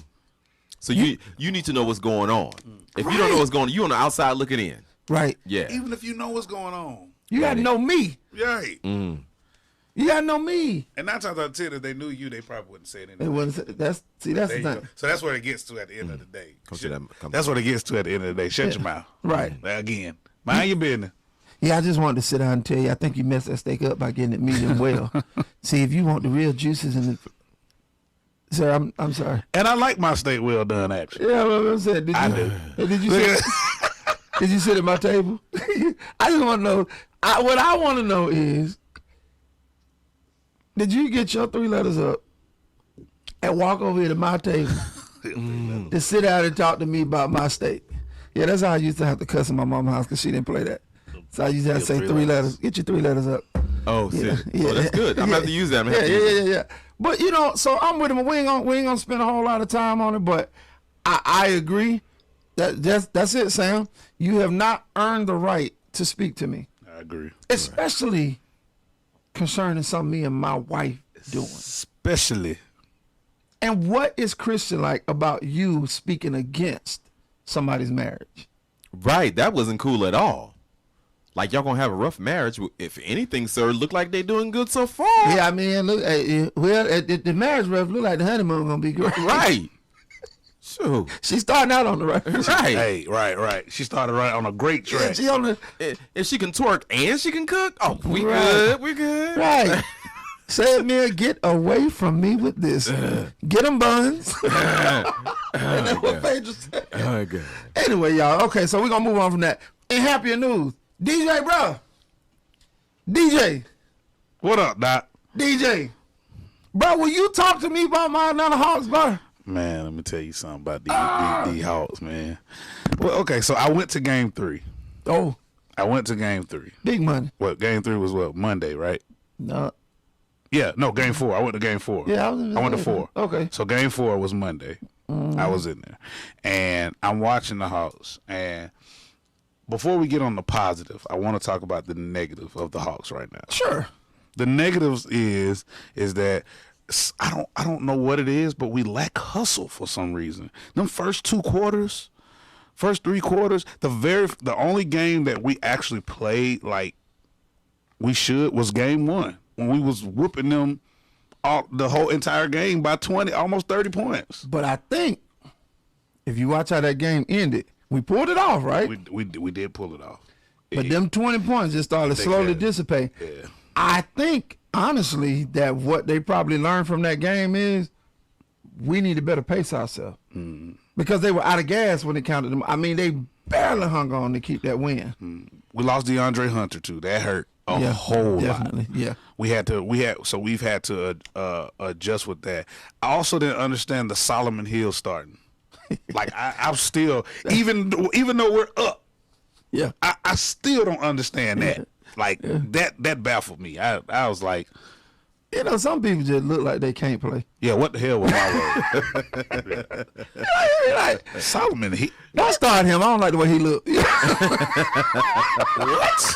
S3: So you need to know what's going on. If you don't know what's going on, you on the outside looking in.
S1: Right.
S3: Yeah.
S4: Even if you know what's going on.
S1: You got to know me.
S4: Right.
S1: You got to know me.
S4: And 9 times out of 10, if they knew you, they probably wouldn't say anything.
S1: They wouldn't say, that's the thing.
S4: So that's what it gets to at the end of the day.
S3: Come
S4: That's what it gets to at the end of the day. Shut your mouth.
S1: Right.
S4: Again. Mind your business.
S1: Yeah, I just wanted to sit down and tell you, I think you messed that steak up by getting it medium well. See, if you want the real juices in the... Sir, I'm sorry.
S4: And I like my steak well done, actually.
S1: Yeah, what I said.
S4: I do.
S1: Did you sit at my table? I just want to know. What I want to know is, did you get your 3 letters up and walk over here to my table to sit down and talk to me about my steak? Yeah, that's how I used to have to cuss in my mom's house because she didn't play that. So I used to have to say 3 letters. Get your 3 letters up.
S3: Oh,
S1: Yeah.
S3: Oh, that's good. I'm gonna have to use that.
S1: Yeah. But so I'm with him. We ain't gonna spend a whole lot of time on it. But I agree. That's it, Sam. You have not earned the right to speak to me.
S4: I agree.
S1: Especially concerning something me and my wife doing.
S4: Especially.
S1: And what is Christian like about you speaking against somebody's marriage?
S3: Right. That wasn't cool at all. Like, y'all gonna have a rough marriage. If anything, sir, look like they doing good so far.
S1: Yeah, I mean, look, the marriage rough look like the honeymoon gonna be great.
S3: Right. Sure.
S1: She's starting out on the right.
S3: Right.
S4: Hey, right. She started right on a great track.
S1: Yeah, she on the
S3: If she can twerk and she can cook, oh, we
S1: Right.
S3: good. We good.
S1: right. Say, man, get away from me with this. Get them buns. And that's what Phaedra said.
S3: Oh, God.
S1: Anyway, y'all. Okay, so we're gonna move on from that. In happier news, DJ, bro. DJ.
S4: What up, Doc?
S1: DJ. Bro, will you talk to me about my Atlanta Hawks, bro?
S4: Man, let me tell you something about these Hawks, man. Well, okay, so I went to game 3.
S1: Oh,
S4: I went to game 3.
S1: big money.
S4: What, game 3 was what, Monday, right?
S1: No.
S4: Yeah, no, game 4. I went to game 4.
S1: Yeah,
S4: I went to 4.
S1: Okay.
S4: So game 4 was Monday. I was in there, and I'm watching the Hawks. And before we get on the positive, I want to talk about the negative of the Hawks right now.
S1: Sure.
S4: The negatives is that I don't know what it is, but we lack hustle for some reason. Them first 3 quarters, the only game that we actually played like we should was game 1 when we was whooping them the whole entire game by 20, almost 30 points.
S1: But I think if you watch how that game ended, we pulled it off, right?
S4: We did pull it off.
S1: But them 20 points just started slowly dissipating.
S4: Yeah.
S1: I think, honestly, that what they probably learned from that game is we need to better pace ourselves. Because they were out of gas when it counted them. I mean, they barely hung on to keep that win.
S4: We lost DeAndre Hunter, too. That hurt a whole
S1: definitely.
S4: lot.
S1: Yeah.
S4: We've had to adjust with that. I also didn't understand the Solomon Hill starting. Like I'm still, even though we're up,
S1: Yeah.
S4: I still don't understand that. Like that baffled me. I was like,
S1: You know, some people just look like they can't play.
S4: yeah, what the hell was my word?
S1: Like,
S4: Solomon,
S1: don't start him. I don't like the way he look.
S4: what?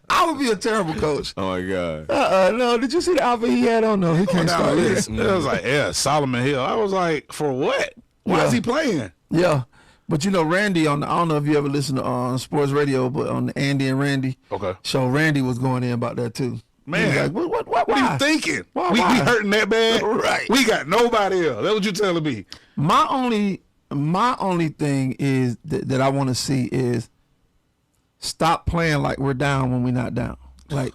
S1: I would be a terrible coach.
S3: Oh my God.
S1: No, did you see the outfit he had on? No, he can't start this.
S4: It was like, yeah, Solomon Hill. I was like, for what? Why
S1: Yeah.
S4: is he playing?
S1: Yeah. But you know, Randy I don't know if you ever listen to sports radio, but on the Andy and Randy show, Randy was going in about that too.
S4: Man,
S1: he was like, what
S4: are
S1: why?
S4: you thinking?
S1: Why?
S4: We hurting that bad?
S1: Right.
S4: We got nobody else. That's what you telling me.
S1: My only thing is that I want to see is stop playing like we're down when we're not down. Like,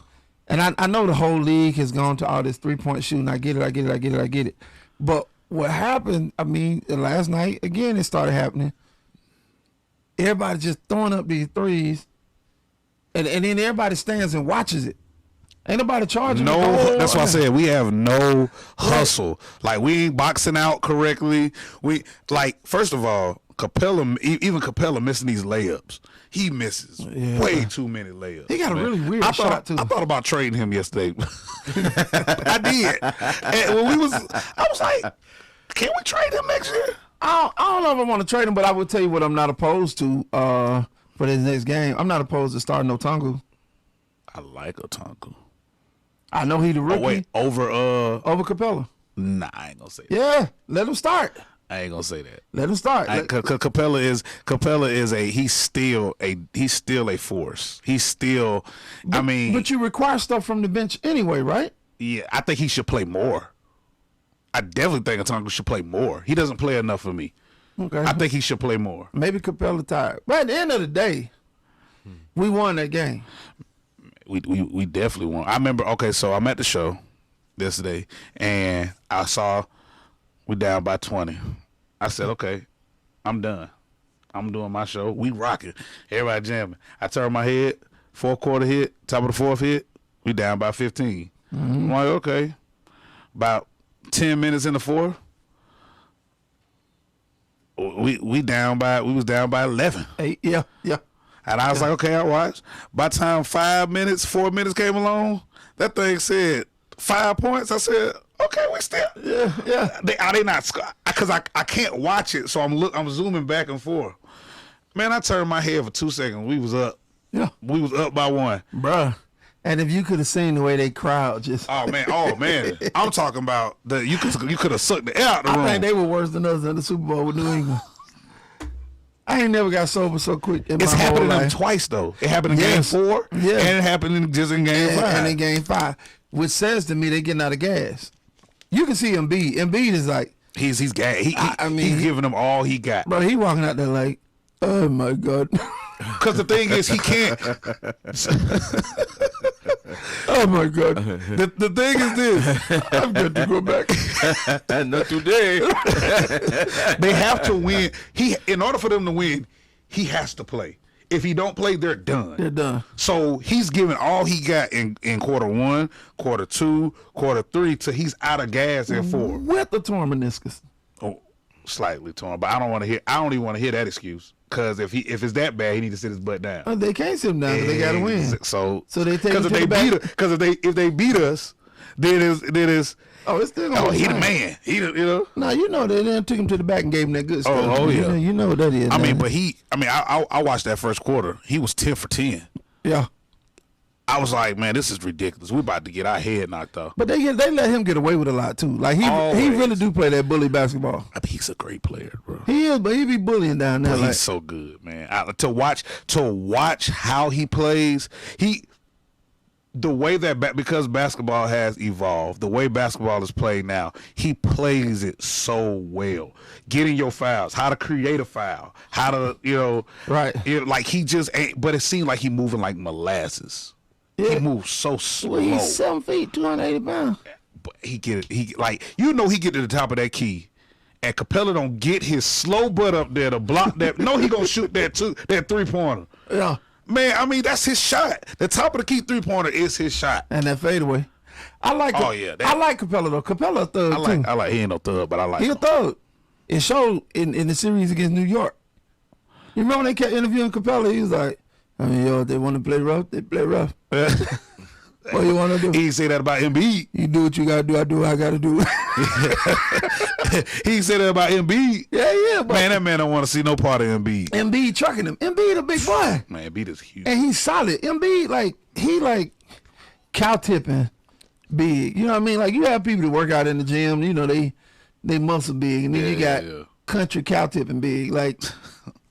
S1: and I know the whole league has gone to all this 3-point shooting. I get it. But what happened? I mean, last night again, it started happening. Everybody just throwing up these threes, and then everybody stands and watches it. Ain't nobody charging.
S4: That's why I said we have no hustle. Like we ain't boxing out correctly. We like first of all, even Capella missing these layups. He misses way too many layups.
S1: He got a really weird shot too.
S4: I thought about trading him yesterday. I did. And I was like, can we trade him next year?
S1: I don't know if I want to trade him, but I will tell you what I'm not opposed to for this next game. I'm not opposed to starting Otungu.
S4: I like Otungu.
S1: I know he the rookie.
S4: Oh, wait,
S1: over Capella.
S4: Nah, I ain't gonna say that.
S1: Yeah, let him start.
S4: I ain't gonna say that.
S1: Let him start.
S4: Capella is he's still a force. He's still.
S1: But you require stuff from the bench anyway, right?
S4: Yeah, I think he should play more. I definitely think Otungu should play more. He doesn't play enough for me.
S1: Okay.
S4: I think he should play more.
S1: Maybe Capella tired. But at the end of the day, we won that game.
S4: We definitely won. I remember. Okay, so I'm at the show yesterday, and I saw we down by 20. I said, okay, I'm done. I'm doing my show. We rocking. Everybody jamming. I turned my head. 4th quarter hit. Top of the 4th hit. We down by 15. I'm like, okay. About 10 minutes in the 4th, we was down by 11.
S1: 8, yeah.
S4: And I was like, okay, I watched. By the time 4 minutes came along, that thing said 5 points. I said, okay, we still.
S1: Yeah.
S4: They not, because I can't watch it, so I'm zooming back and forth. Man, I turned my head for 2 seconds. We was up.
S1: Yeah.
S4: We was up by 1.
S1: Bruh. And if you could have seen the way they crowd just.
S4: Oh man. I'm talking about you could have sucked the air out the room.
S1: I think they were worse than us in the Super Bowl with New England. I ain't never got sober so quick in
S4: It's
S1: my whole
S4: happened to them
S1: life.
S4: twice though. It happened in game 4,
S1: Yeah.
S4: and it happened in game 5.
S1: And in game 5, which says to me they getting out of gas. You can see Embiid. Embiid is like,
S4: He's gas.
S1: he's
S4: giving them all he got.
S1: bro, he walking out there like, oh my God.
S4: Because the thing is, he can't.
S1: Oh my God. The thing is this. I'm good to go back.
S3: Not today.
S4: They have to win. In order for them to win, he has to play. If he don't play, they're done.
S1: They're done.
S4: So he's giving all he got in quarter 1, quarter 2, quarter 3 till he's out of gas in 4.
S1: With the torn meniscus.
S4: Oh, slightly torn, but I don't even want to hear that excuse. Because if it's that bad, he needs to sit his butt down.
S1: They can't sit him down because they got to win.
S4: So
S1: they take
S4: because
S1: him to the back.
S4: if they beat us, Then is
S1: Oh, it's still gonna
S4: oh,
S1: be
S4: he the
S1: fine.
S4: man. He the, you know.
S1: No, you know they then took him to the back and gave him that good stuff.
S4: Oh yeah.
S1: You know what that is.
S4: I mean,
S1: man.
S4: but I watched that first quarter. He was 10 for 10.
S1: Yeah.
S4: I was like, man, this is ridiculous. We're about to get our head knocked off.
S1: But they let him get away with a lot too. Like he
S4: Always.
S1: really do play that bully basketball.
S4: I mean, he's a great player, bro.
S1: He is, but he be bullying down there.
S4: But
S1: Like,
S4: he's so good, man. To watch how he plays, the way that because basketball has evolved, the way basketball is played now, he plays it so well. Getting your fouls, how to create a foul, how to
S1: Right.
S4: like he just ain't. But it seemed like he moving like molasses.
S1: Yeah.
S4: He moves so slow.
S1: well, he's 7 feet, 280 pounds.
S4: But he get it. He like he get to the top of that key. And Capella don't get his slow butt up there to block that. No, he gonna shoot that 3-pointer.
S1: Yeah.
S4: Man, I mean, that's his shot. The top of the key 3-pointer is his shot.
S1: And that fadeaway. I like.
S4: Oh, yeah,
S1: I like Capella though. Capella a thug too.
S4: I like. He ain't no thug, but I like.
S1: He a
S4: him.
S1: thug. It showed in the series against New York. You remember when they kept interviewing Capella? He was like, I mean, if they want to play rough, they play rough. What you want to do?
S4: He ain't say that about Embiid.
S1: You do what you got to do. I do what I got to do.
S4: He ain't say that about Embiid.
S1: Yeah, but
S4: Man, that man don't want to see no part of Embiid.
S1: Embiid trucking him. Embiid a big boy.
S4: Man, Embiid is huge.
S1: And he's solid. Embiid, he cow tipping big. You know what I mean? Like, you have people that work out in the gym, you know, they muscle big. And then you got country cow tipping big. Like,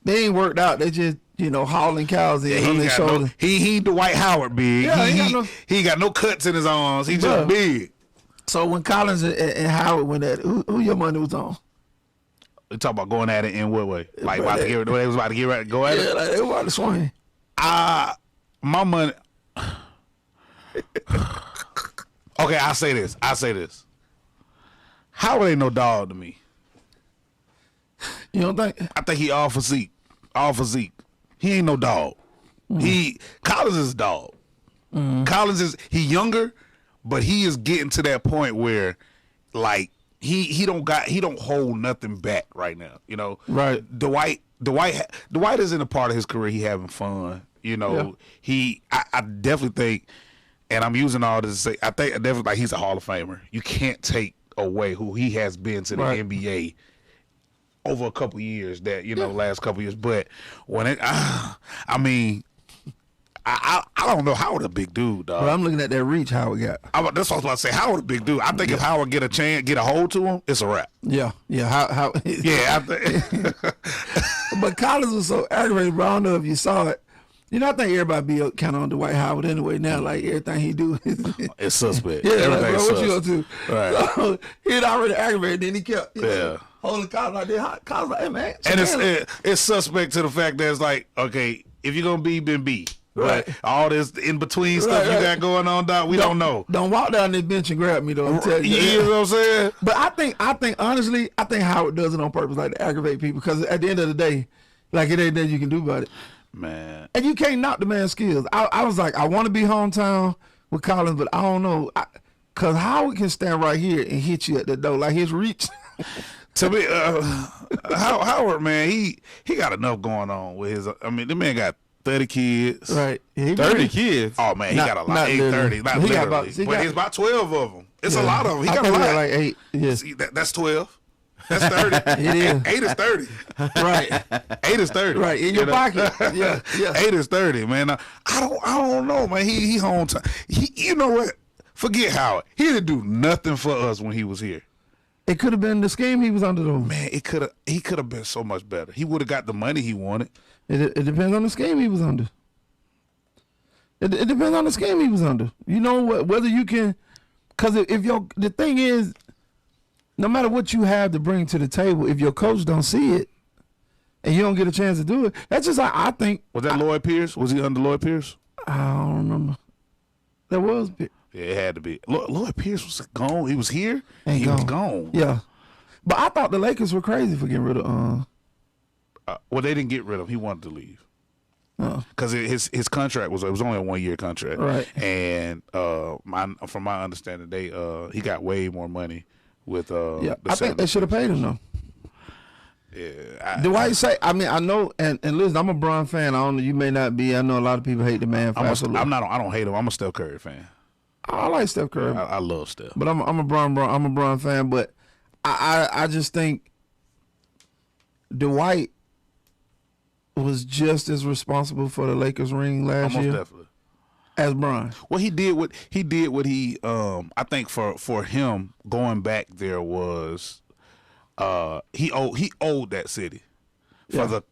S1: they ain't worked out. They just, hauling cows in on their shoulder.
S4: He Dwight Howard big.
S1: Yeah,
S4: he got no cuts in his arms. He just
S1: Bruh.
S4: big.
S1: So when Collins and Howard went at it, who your money was on?
S4: We talk about going at it in what way? Like,
S1: Bruh,
S4: they was about to get ready to go at
S1: Yeah,
S4: it?
S1: like they were about to swing.
S4: My money. Okay, I say this. Howard ain't no dog to me.
S1: You don't think?
S4: I think he all physique. He ain't no dog. Collins is a dog. Collins he younger, but he is getting to that point where, like, he don't hold nothing back right now.
S1: Right.
S4: Dwight is in a part of his career he having fun. I definitely think, and I'm using all this to say, I think definitely like he's a Hall of Famer. You can't take away who he has been to the NBA over a couple years, last couple years. But when I don't know. Howard a big dude, dog.
S1: But I'm looking at that reach Howard got.
S4: That's what I was about to say. Howard a big dude. I think if Howard get a hold to him, it's a wrap.
S1: Yeah. How
S4: Yeah, I think.
S1: But Collins was so aggravated, bro. I don't know if you saw it. I think everybody be kind of on Dwight Howard anyway now. Like, everything he do is
S4: It's suspect.
S1: yeah, like, bro,
S4: Everything's
S1: what you
S4: sus.
S1: gonna do?
S4: Right.
S1: So, he'd already aggravated, then he kept
S4: Yeah.
S1: holding Collins like that. Collins like, hey, man.
S4: And it's suspect to the fact that it's like, okay, if you're gonna be, then be. But
S1: Right.
S4: all this in between stuff
S1: Right.
S4: you got going on, dog, we don't know.
S1: Don't walk down this bench and grab me, though. I'm telling you.
S4: You know what I'm saying?
S1: But I think honestly, Howard does it on purpose, like to aggravate people, because at the end of the day, like, it ain't nothing you can do about it.
S4: Man.
S1: And you can't knock the man's skills. I was like, I want to be hometown with Collins, but I don't know. Because Howard can stand right here and hit you at the door. Like, his reach.
S4: To me, Howard, man, he got enough going on with his. I mean, the man got 30 kids.
S1: Right. Yeah,
S3: 30 kids.
S4: Oh man, he
S1: Not-
S4: got a lot.
S1: not
S4: 30, not
S1: He got
S4: literally,
S1: about- he
S4: but
S1: got-
S4: it's about 12 of them. It's
S1: Yeah.
S4: a lot of them. He
S1: I
S4: got a
S1: think he
S4: lot.
S1: got like 8. Yes.
S4: See, that's 12. That's 30.
S1: It is.
S4: 8 is 30.
S1: Right.
S4: 8 is 30.
S1: Right. In your pocket. Yeah.
S4: 8 is 30, man. I don't know, man. He home time. You know what? Forget Howard. He didn't do nothing for us when he was here.
S1: It could have been the scheme he was under, though.
S4: Man, he could have been so much better. He would have got the money he wanted.
S1: It depends on the scheme he was under. It depends on the scheme he was under. You know what? Whether you can, because the thing is, no matter what you have to bring to the table, if your coach don't see it, and you don't get a chance to do it, that's just I think.
S4: Was that Lloyd Pierce? Was he under Lloyd Pierce?
S1: I don't remember. There was.
S4: Yeah, it had to be. Lloyd Pierce was gone. He was here.
S1: Ain't
S4: He was gone.
S1: Yeah, but I thought the Lakers were crazy for getting rid of.
S4: Well, they didn't get rid of him. He wanted to leave. Because his contract was only a 1-year contract,
S1: Right.
S4: And from my understanding, he got way more money with
S1: Yeah,
S4: the
S1: I think they should have paid him though.
S4: Yeah,
S1: Dwight say, I mean, I know, and listen, I'm a Bron fan. I don't know, you may not be. I know a lot of people hate the man.
S4: I don't hate him. I'm a Steph Curry fan.
S1: I like Steph Curry.
S4: I love Steph.
S1: But I'm a Bron fan. But I just think Dwight was just as responsible for the Lakers ring last
S4: Almost
S1: year
S4: definitely.
S1: as Bron.
S4: Well, he did what he I think for him going back there was he owed that city for the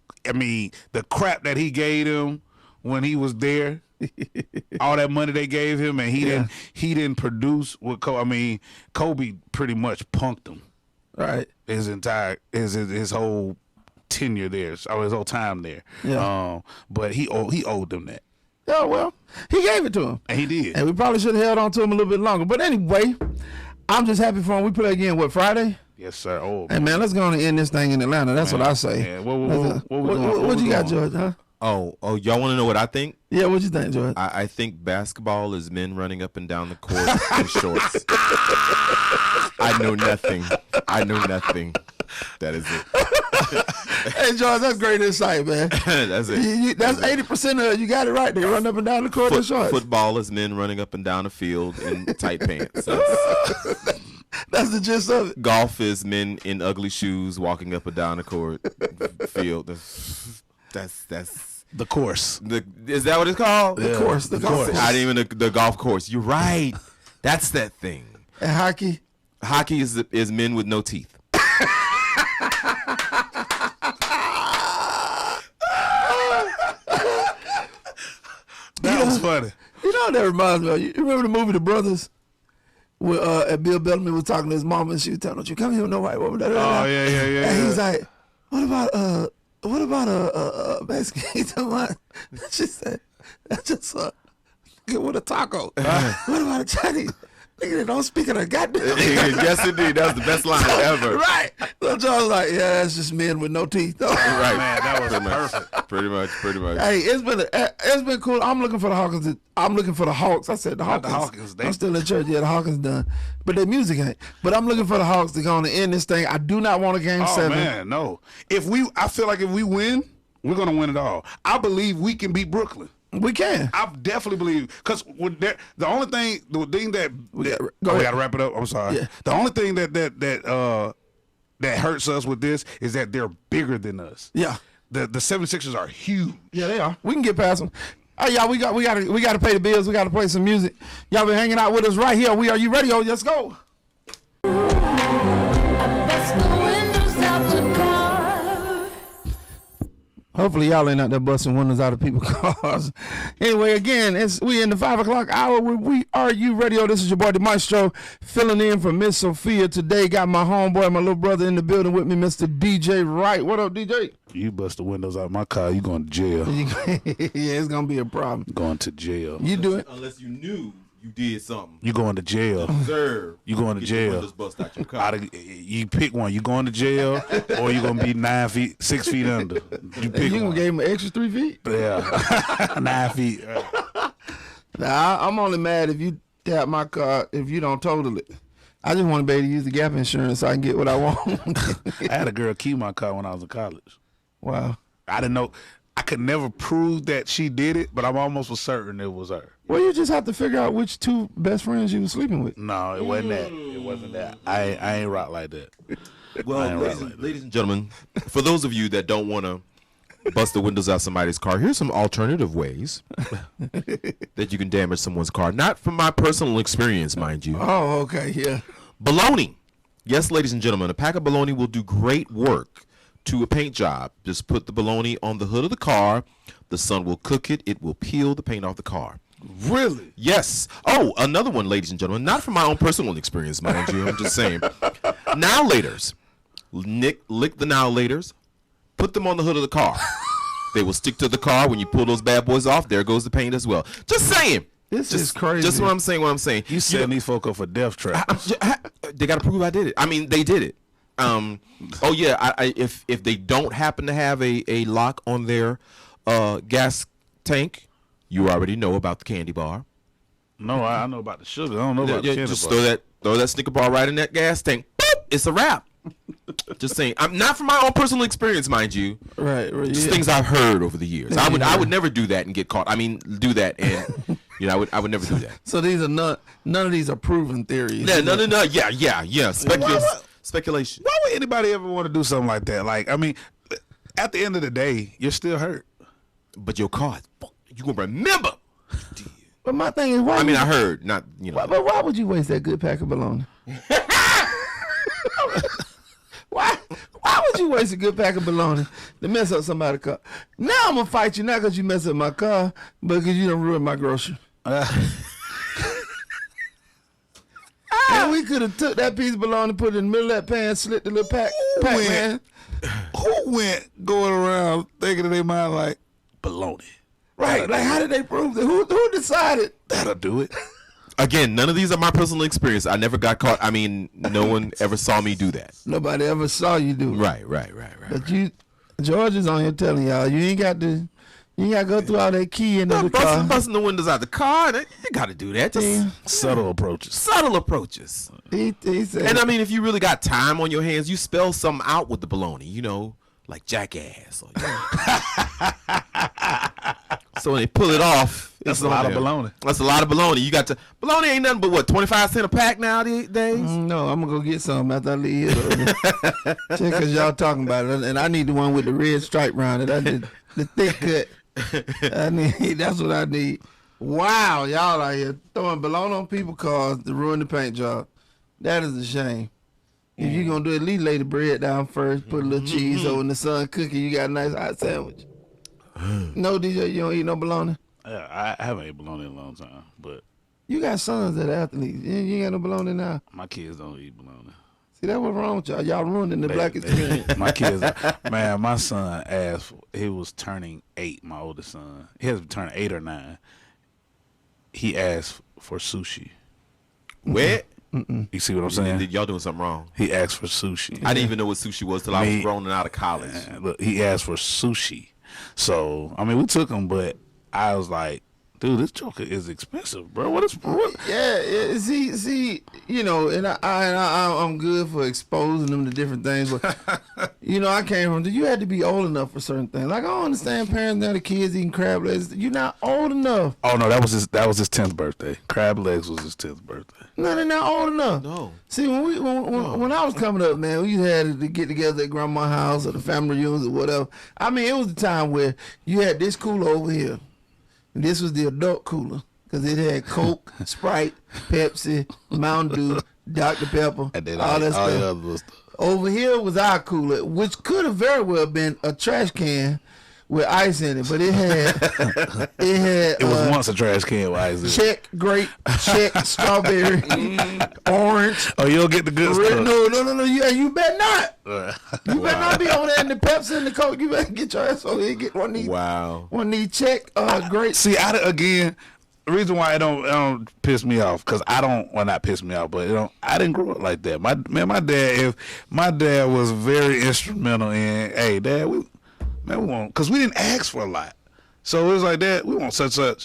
S4: crap that he gave him when he was there. All that money they gave him, and he didn't produce with Kobe. I mean, Kobe pretty much punked him.
S1: Right.
S4: His entire his whole tenure there, or his whole time there.
S1: Yeah.
S4: But he owed them that.
S1: Yeah, well, he gave it to him.
S4: And he did.
S1: And we probably should have held on to him a little bit longer. But anyway, I'm just happy for him. We play again, what, Friday?
S4: Yes, sir. Oh,
S1: Hey, man, let's go on and end this thing in Atlanta. That's what I say.
S4: Yeah. What
S1: you got,
S4: doing?
S1: George, huh?
S3: Oh, y'all want to know what I think?
S1: Yeah, what you think, George?
S3: I think basketball is men running up and down the court in shorts. I know nothing. That is it.
S1: Hey, George, that's great insight, man.
S3: That's it.
S1: That's 80% of it. You got it right. They run up and down the court in shorts.
S3: Football is men running up and down the field in tight pants.
S1: That's the gist of it.
S3: Golf is men in ugly shoes walking up and down the court field. That's
S4: The course.
S3: is that what it's called?
S1: The course. The golf course.
S3: I didn't even the golf course. You're right. That's that thing.
S1: And hockey?
S3: Hockey is men with no teeth.
S4: That was funny.
S1: You know what that reminds me of? You remember the movie The Brothers? Where Bill Bellamy was talking to his mom and she was telling him, "You come here with no white woman."
S4: Oh, yeah.
S1: And he's like, what about a Mexican? He told me, she said, that's just get with a taco. What about a Chinese? Nigga, they don't speak in a goddamn.
S3: Yes, indeed. That was the best line ever.
S1: Right. So John's like, yeah, that's just men with no teeth.
S3: Right.
S4: Man, that was perfect.
S3: Pretty much.
S1: Hey, it's been cool. I'm looking for the Hawkins. I'm looking for the Hawks. I said the Hawkins.
S4: The Hawkins.
S1: I'm still in church. Yeah, the Hawkins done, but their music ain't. But I'm looking for the Hawks to go on and end this thing. I do not want a game 7.
S4: Oh man, no. I feel like if we win, we're gonna win it all. I believe we can beat Brooklyn.
S1: We can.
S4: I definitely believe because the thing that we gotta wrap it up. I'm sorry.
S1: Yeah.
S4: The only thing that hurts us with this is that they're bigger than us.
S1: Yeah.
S4: The 76ers are huge.
S1: Yeah, they are. We can get past them. Hey, y'all, we got to pay the bills. We got to play some music. Y'all been hanging out with us right here. We Are You Radio? Let's go. Hopefully y'all ain't out there busting windows out of people's cars. Anyway, again, we in the 5 o'clock hour with We Are You Radio. This is your boy, the Maestro, filling in for Miss Sophia today. Got my homeboy, my little brother in the building with me, Mr. DJ Wright. What up, DJ?
S4: You bust the windows out of my car, you going to jail.
S1: Yeah, it's going to be a problem.
S4: Going to jail.
S1: You do it.
S3: Unless you knew you did something.
S4: You going to jail.
S3: Sir.
S4: You going to
S3: Get
S4: jail.
S3: your windows bust out your car.
S4: You pick one. You going to jail or you going to be 6 feet under. You pick
S1: You
S4: one.
S1: gonna give him an extra 3 feet?
S4: Yeah. 9 feet.
S1: Nah, I'm only mad if you tap my car if you don't total it. I just want to be able to use the gap insurance so I can get what I want.
S4: I had a girl key my car when I was in college.
S1: Wow.
S4: I didn't know. I could never prove that she did it, but I'm almost for certain it was her.
S1: Well, you just have to figure out which 2 best friends you were sleeping with.
S4: No, it wasn't that. It wasn't that. I ain't rock like that.
S3: Well, ladies and gentlemen, for those of you that don't want to bust the windows out somebody's car, here's some alternative ways that you can damage someone's car. Not from my personal experience, mind you.
S1: Oh, okay, yeah.
S3: Bologna. Yes, ladies and gentlemen, a pack of bologna will do great work to a paint job. Just put the bologna on the hood of the car. The sun will cook it. It will peel the paint off the car.
S4: Really?
S3: Yes. Oh, another one, ladies and gentlemen. Not from my own personal experience, mind you. I'm just saying. Now laters. Lick the now laters. Put them on the hood of the car. They will stick to the car. When you pull those bad boys off, there goes the paint as well. Just saying.
S1: This is crazy.
S3: Just what I'm saying.
S4: You setting these folk up for death traps.
S3: They got to prove I did it. I mean, they did it. Oh yeah. If they don't happen to have a lock on their gas tank, you already know about the candy bar.
S4: No, I know about the sugar. I don't know about the candy
S3: just
S4: bar.
S3: throw that Snicker bar right in that gas tank. Boop, it's a wrap. Just saying. I'm not from my own personal experience, mind you.
S1: Right.
S3: Just things I've heard over the years. I would never do that and get caught. I mean, do that and You know, I would never do that.
S1: So these are none of these are proven theories.
S3: Yeah, no. Yeah. Speculation.
S4: Why would anybody ever want to do something like that? Like, I mean, at the end of the day, you're still hurt.
S3: But your car, you gonna remember.
S1: But my thing is, why?
S3: I mean, I heard, not, you know.
S1: But why would you waste that good pack of bologna? Why would you waste a good pack of bologna to mess up somebody's car? Now I'm gonna fight you, not because you messed up my car, but because you done ruined my grocery. And we could have took that piece of bologna, put it in the middle of that pan, slit the little pack, man.
S4: Who went going around thinking in their mind like, bologna?
S1: Right, like how did they prove that? Who decided?
S4: That'll do it.
S3: Again, none of these are my personal experience. I never got caught. I mean, no one ever saw me do that.
S1: Nobody ever saw you do it.
S3: Right.
S1: But George is on here telling y'all, you ain't got to go through all that key into the car.
S3: Busting the windows out the car. You got to do that. Just
S4: Subtle approaches.
S1: He said,
S3: And I mean, if you really got time on your hands, you spell something out with the bologna, you know, like jackass. Or, you know. So when they pull it off,
S4: that's a lot of bologna.
S3: That's a lot of bologna. You got to, bologna ain't nothing but what, 25 cents a pack nowadays?
S1: No, I'm going to go get some after I leave here. Just because y'all talking about it. And I need the one with the red stripe around it. I did the thick cut. That's what I need. Wow, y'all out here throwing bologna on people's cars to ruin the paint job. That is a shame. If you're going to do it, at least lay the bread down first, put a little cheese over in the sun, cook it, you got a nice hot sandwich. No, DJ, you don't eat no bologna?
S4: I haven't ate bologna in a long time, but...
S1: You got sons that are athletes. You ain't got no bologna now.
S4: My kids don't eat bologna.
S1: See, that's what's wrong with y'all. Y'all ruining the black experience.
S4: My kids, man, my son asked, he was turning 8, my oldest son. He hasn't turned 8 or 9. He asked for sushi.
S3: Where?
S4: You see what I'm saying?
S3: Y'all doing something wrong.
S4: He asked for sushi.
S3: I didn't even know what sushi was till I was grown and out of college.
S4: Look, he asked for sushi. So, I mean, we took him, but I was like, dude, this joker is expensive, bro. What?
S1: Yeah. See, you know, and I'm good for exposing them to different things, but you know, I came from. You had to be old enough for certain things. Like I don't understand parents now the kids eating crab legs. You're not old enough.
S4: Oh no, that was his 10th birthday. Crab legs was his 10th birthday.
S1: No, they're not old enough.
S3: No.
S1: See, when I was coming up, man, we had to get together at grandma's house or the family reunions or whatever. I mean, it was the time where you had this cooler over here. This was the adult cooler because it had Coke, Sprite, Pepsi, Mountain Dew, Dr. Pepper,
S4: And then
S1: all that
S4: all the
S1: stuff.
S4: other stuff.
S1: Over here was our cooler, which could have very well been a trash can with ice in it, but it
S4: was once a trash can with ice in it.
S1: check grape, check strawberry, orange.
S4: Oh, you'll get the good
S1: red.
S4: stuff.
S1: No. You better not. You better not be over there in the Pepsi and the Coke. You better get your ass over here and get one of these.
S3: Wow.
S1: One of these check grape.
S4: See, the reason why it don't piss me off, because not piss me off, but I didn't grow up like that. My dad was very instrumental in, hey, Dad, we want, because we didn't ask for a lot. So it was like, Dad, we want such. All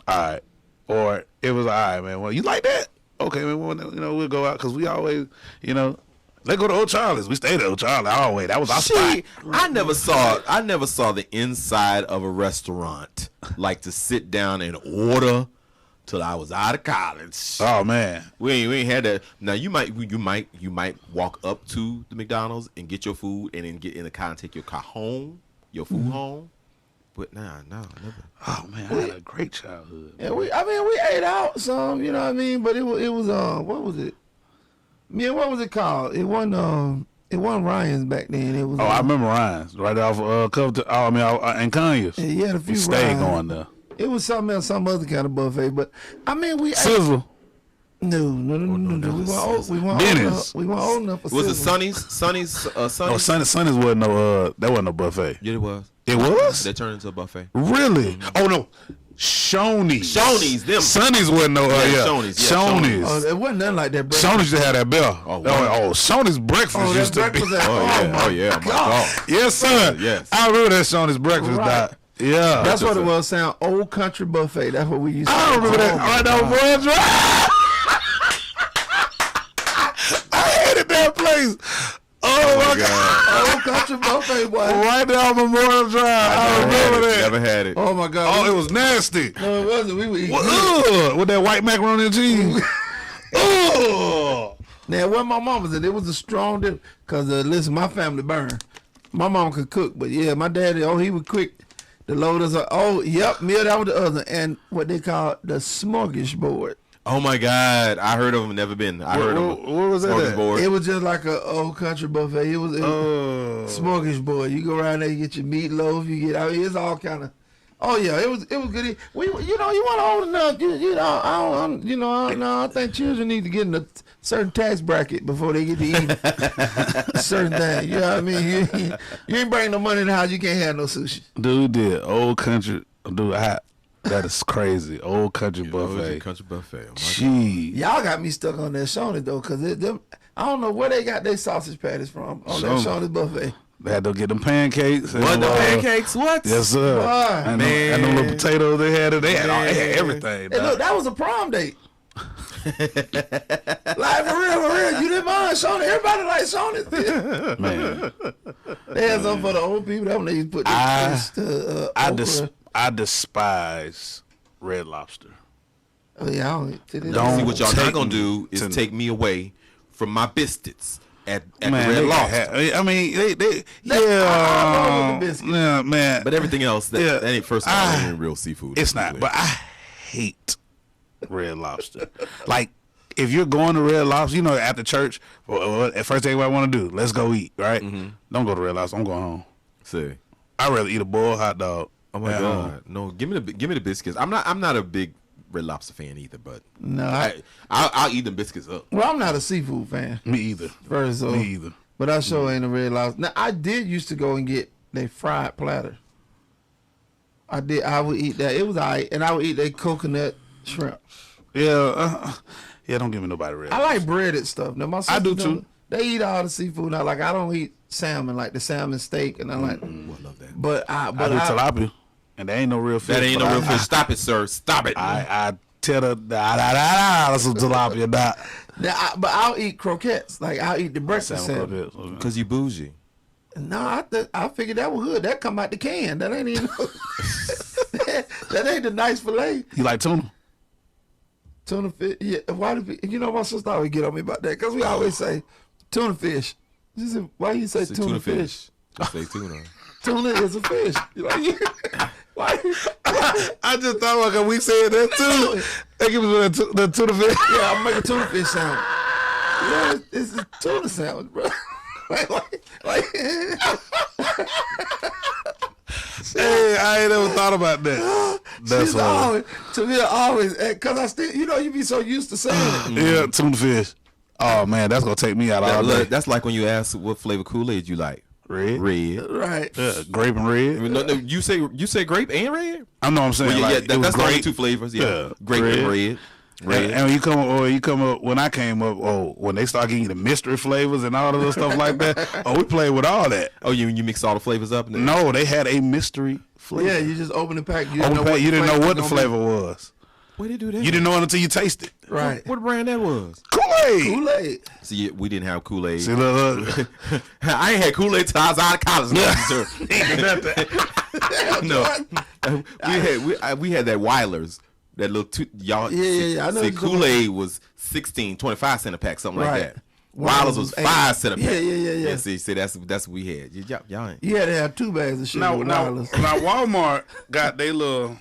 S4: right. Or it was, all right, man, well, you like that? Okay, man, we'll go out, because we always, let's go to Old Charlie's. We stayed at Old Charlie always. That was our spot.
S3: I never saw the inside of a restaurant like to sit down and order till I was out of college.
S4: Oh man,
S3: we ain't had that. Now you might walk up to the McDonald's and get your food and then get in the car and take your car home, your food home. But no, never.
S4: Oh man, I had a great childhood.
S1: Yeah, we ate out some, you know what I mean? But it was what was it? Yeah, what was it called? It wasn't Ryan's back then. It was.
S4: I remember Ryan's right off and Kanye's.
S1: Yeah, you had a few.
S4: We stayed
S1: Ryan's.
S4: going there.
S1: It was something else, some other kind of buffet. But I mean, we
S4: Sizzle.
S1: ate. No. We weren't
S4: Dennis.
S1: old enough for
S3: Was it
S1: Sizzle.
S3: Sonny's?
S4: No, Sonny's wasn't that wasn't no buffet.
S3: Yeah, it was.
S4: It was?
S3: They turned into a buffet.
S4: Really? Oh no. Shoney's.
S3: Them.
S4: Sonny's wasn't no
S3: Shoney's. Yeah,
S4: Shoney's.
S1: Oh, it wasn't nothing like that, bro.
S4: Shoney's just had that bell.
S3: Oh, wow.
S4: Shoney's breakfast used to be.
S3: Oh yeah, my God.
S4: Yes, sir.
S3: Yes.
S4: I remember that Shoney's breakfast.
S1: Right.
S4: Yeah.
S1: That's what it was. Sound old country buffet. That's what we used to.
S4: I remember that. Right now, boys. I hated that place. Oh my God.
S1: Old country buffet, boy.
S4: Right there on Memorial Drive. I remember that.
S3: Never had it.
S1: Oh my God.
S4: Oh, it was nasty.
S1: No, it wasn't. We would eat.
S4: With that white macaroni and cheese.
S1: Now, where my mom was at, it was a strong dip. Because, listen, my family burned. My mom could cook, but yeah, my daddy, he was quick. The loaders are, yep, me, that was the other. And what they call the smorgasbord.
S3: Oh my God, I heard of them. Never been. I heard of them.
S4: What was that?
S3: Smorgasbord.
S1: It was just like a old country buffet. It was smorgasbord. You go around there, you get your meatloaf. You get, it's all kind of. Oh yeah, it was good. You want old enough. I think children need to get in a certain tax bracket before they get to eat certain things. You know what I mean? You ain't bringing no money in the house. You can't have no sushi.
S4: Dude did old country. Dude, that is crazy. Old country buffet.
S3: Old country buffet. Oh
S4: Gee.
S1: Y'all got me stuck on that Shoney though, cause I don't know where they got their sausage patties from on that Shoney buffet.
S4: They had to get them pancakes.
S3: What, the pancakes? What?
S4: Yes, sir.
S1: Why?
S4: And them little potatoes they had everything.
S1: Hey, look, that was a prom date. Like, for real. You didn't mind Shoney. Everybody liked Shoney.
S4: Man.
S1: They had something for the old people. That when they put
S4: I despise Red Lobster.
S1: Oh, yeah,
S3: See, what y'all not going to do is take me away from my biscuits. At the Red Lobster.
S4: I mean, they
S1: yeah,
S4: man.
S3: But everything else, that ain't first of all, that ain't real seafood.
S4: It's not. But I hate Red Lobster. Like, if you're going to Red Lobster, after church, at first thing I want to do, let's go eat, right? Mm-hmm. Don't go to Red Lobster. I'm going home.
S3: See,
S4: I'd rather eat a boiled hot dog.
S3: Oh my God, no! Give me the biscuits. I'm not a big Red Lobster fan either, but
S1: no,
S3: I'll eat them biscuits up.
S1: Well, I'm not a seafood fan.
S4: Me either.
S1: Me either. But I sure ain't a Red Lobster. Now I did used to go and get their fried platter. I did. I would eat that. It was alright, and I would eat their coconut shrimp.
S4: Yeah, don't give me nobody Red.
S1: I like breaded stuff. Now my
S4: I do too.
S1: They eat all the seafood. I don't eat salmon, like the salmon steak, and I like.
S3: I love that.
S1: But I
S4: do tilapia. And there ain't no real fish.
S3: That ain't no real fish. Stop it, sir. Stop it.
S4: I tell her, that's some tilapia.
S1: But I'll eat croquettes. Like, I'll eat the breakfast salmon.
S3: Because you bougie.
S1: No, I figured that was good. That come out the can. That ain't even. that ain't the nice fillet.
S4: You like tuna?
S1: Tuna fish. Yeah. Why do my sister always get on me about that? Because we always say tuna fish. She said, why you say tuna fish?
S3: Just say tuna.
S1: Tuna is a fish. Why?
S4: I just thought about we said that too. They give us the tuna fish.
S1: Yeah, I'm making tuna fish sandwich. Yeah, it's a tuna sandwich, bro.
S4: Hey, I ain't ever thought about that. That's
S1: always, to me, always, because I still, you be so used to saying it.
S4: Yeah, tuna fish. Oh man, that's gonna take me out all day.
S3: That's like when you ask what flavor Kool-Aid you like.
S4: Red.
S1: Right.
S4: Grape and red.
S3: No, you say grape and red?
S4: I know what I'm saying.
S3: Well,
S4: like,
S3: that's only two flavors. Yeah. Grape and red.
S4: Red. And when you come up, when I came up, when they start getting the mystery flavors and all of the stuff like that, we played with all that.
S3: Oh, you mix all the flavors up?
S4: No, they had a mystery flavor.
S1: Yeah, you just open the pack. You
S4: didn't know what the flavor was.
S3: Where they do that?
S4: You didn't know it until you tasted.
S1: Right.
S3: What brand that was?
S4: Kool-Aid.
S3: See, we didn't have Kool-Aid.
S4: See, look.
S3: I ain't had Kool-Aid till I was out of college. No. We had that Weiler's. That little y'all.
S1: Yeah. I know.
S3: See, Kool-Aid was 16, 25 cent a pack, something like that. Weiler's was 5 cent a pack.
S1: Yeah.
S3: See, that's what we had. Y'all ain't.
S1: You had to have 2 bags of sugar.
S4: Now Walmart got they little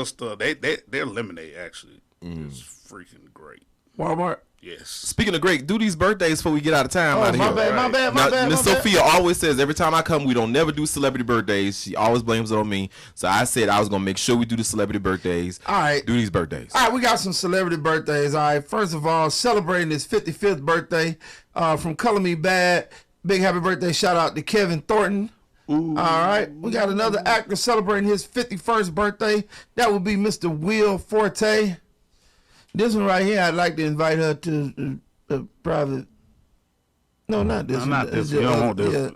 S4: stuff. Their lemonade actually is freaking great.
S1: Walmart.
S4: Yes.
S3: Speaking of great, do these birthdays before we get out of town.
S1: My bad.
S3: Miss Sophia always says every time I come, we don't never do celebrity birthdays. She always blames it on me. So I said I was gonna make sure we do the celebrity birthdays.
S1: All right.
S3: Do these birthdays.
S1: All right, we got some celebrity birthdays. All right. First of all, celebrating his 55th birthday from Color Me Bad. Big happy birthday shout out to Kevin Thornton. Ooh. All right. We got another actor celebrating his 51st birthday. That would be Mr. Will Forte. This one right here, I'd like to invite her to a private. No, not this one.
S4: Not this one. You don't want this.
S1: Yeah.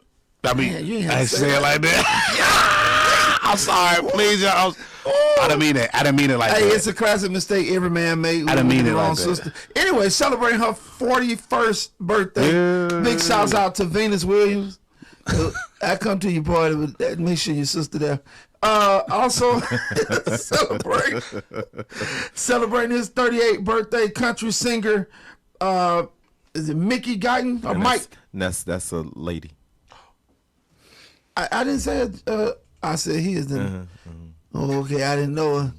S4: I mean, I say it like that. I'm sorry. Please, y'all. I didn't mean it. I didn't mean it like that.
S1: Hey, it's a classic mistake every man made.
S4: I didn't mean it like that.
S1: Anyway, celebrating her 41st birthday. Yeah. Big shouts out to Venus Williams. I come to your party, but make sure your sister there. Also, celebrating his 38th birthday, country singer. Is it Mickey Guyton or
S3: And
S1: Mike?
S3: That's a lady.
S1: I didn't say it. I said he is the. Oh, okay, I didn't know her.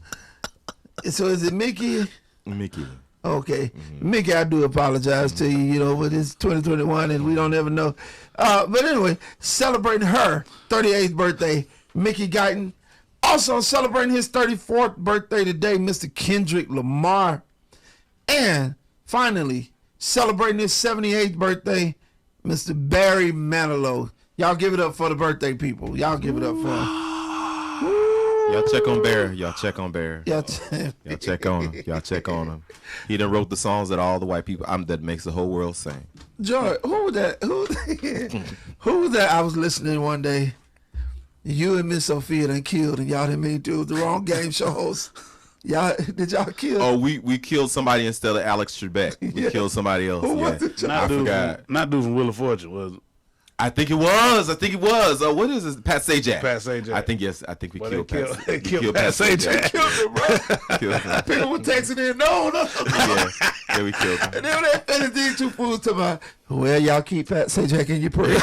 S1: So is it Mickey?
S3: Mickey.
S1: Okay, Mickey, I do apologize to you, but it's 2021 and we don't ever know. But anyway, celebrating her 38th birthday, Mickey Guyton. Also celebrating his 34th birthday today, Mr. Kendrick Lamar. And finally, celebrating his 78th birthday, Mr. Barry Manilow. Y'all give it up for the birthday people. Y'all give it up for him.
S3: Y'all check on Bear. Y'all check on Bear.
S1: Y'all
S3: Y'all check on him. Y'all check on him. He done wrote the songs that all the white people that makes the whole world sing.
S1: George, who was that? Who was that? I was listening one day. You and Miss Sophia done killed, and y'all done made do the wrong game show host. Did y'all kill?
S3: Oh, we killed somebody instead of Alex Trebek. We killed somebody else.
S1: Who was it?
S4: Not dude from Wheel of Fortune, was it?
S3: I think it was. What is this? Pat Sajak.
S4: Pat Sajak.
S3: I think yes. I think we killed
S4: they
S3: Pat.
S4: they killed Pat Sajak.
S1: Killed him, bro.
S3: Killed him.
S1: People were texting in, no.
S3: Yeah, we killed him.
S1: And then they finished these two fools to my, well, y'all keep Pat Sajak in your prayer.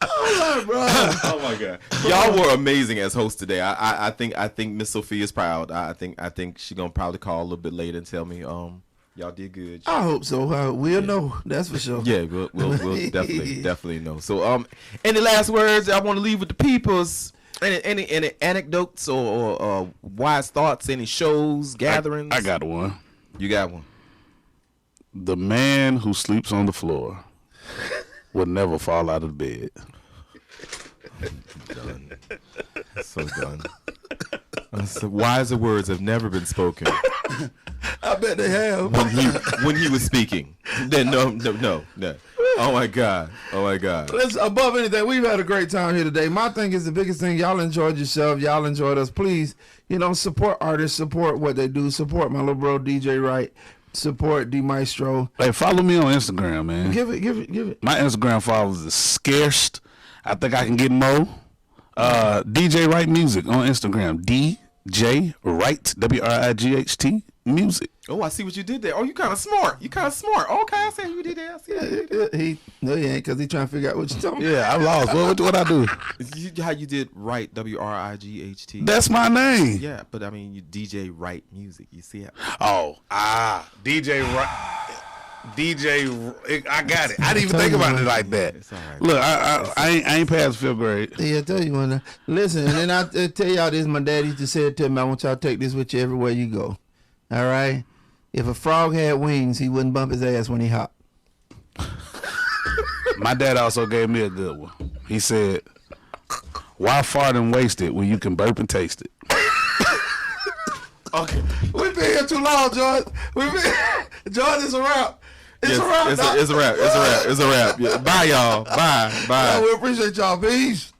S1: Oh, my bro.
S3: Oh my God, y'all were amazing as hosts today. I think Miss Sophia's proud. I think she gonna probably call a little bit later and tell me y'all did good.
S1: I hope so. We'll know. That's for sure.
S3: Yeah, we'll definitely know. So any last words I want to leave with the peoples? Any anecdotes or wise thoughts? Any shows, gatherings?
S4: I got one.
S3: You got one.
S4: The man who sleeps on the floor will never fall out of bed.
S3: Done. So done. So wiser words have never been spoken.
S1: I bet they have.
S3: When he was speaking. Then no. Oh my God.
S1: Listen, above anything, we've had a great time here today. My thing is the biggest thing. Y'all enjoyed yourself. Y'all enjoyed us. Please, support artists, support what they do, support my little bro DJ Wright, support D Maestro.
S4: Hey, follow me on Instagram, man.
S1: Give it.
S4: My Instagram followers is scarce. I think I can get more. DJ Wright Music on Instagram. DJ Wright, WRIGHT Music.
S3: Oh, I see what you did there. Oh, you kind of smart. Okay, I see what you did there. I see that.
S1: He ain't, because he trying to figure out what you're talking about.
S4: Yeah, I'm lost. What I do?
S3: How you did Wright, WRIGHT?
S4: That's my name.
S3: Yeah, but I mean, you DJ Wright Music. You see it?
S4: DJ Wright. I got it. I didn't even think about it like that.
S3: It's all right.
S4: Look, I ain't past 5th grade.
S1: Yeah, I tell you one. Listen, and then I tell y'all this. My dad used to say it to me. I want y'all to take this with you everywhere you go. All right? If a frog had wings, he wouldn't bump his ass when he hopped.
S4: My dad also gave me a good one. He said, "Why fart and waste it when you can burp and taste it?"
S1: Okay, we've been here too long, George. George, it's a wrap. It's a wrap.
S3: It's a wrap. Yeah. Bye, y'all. Bye.
S1: We appreciate y'all. Peace.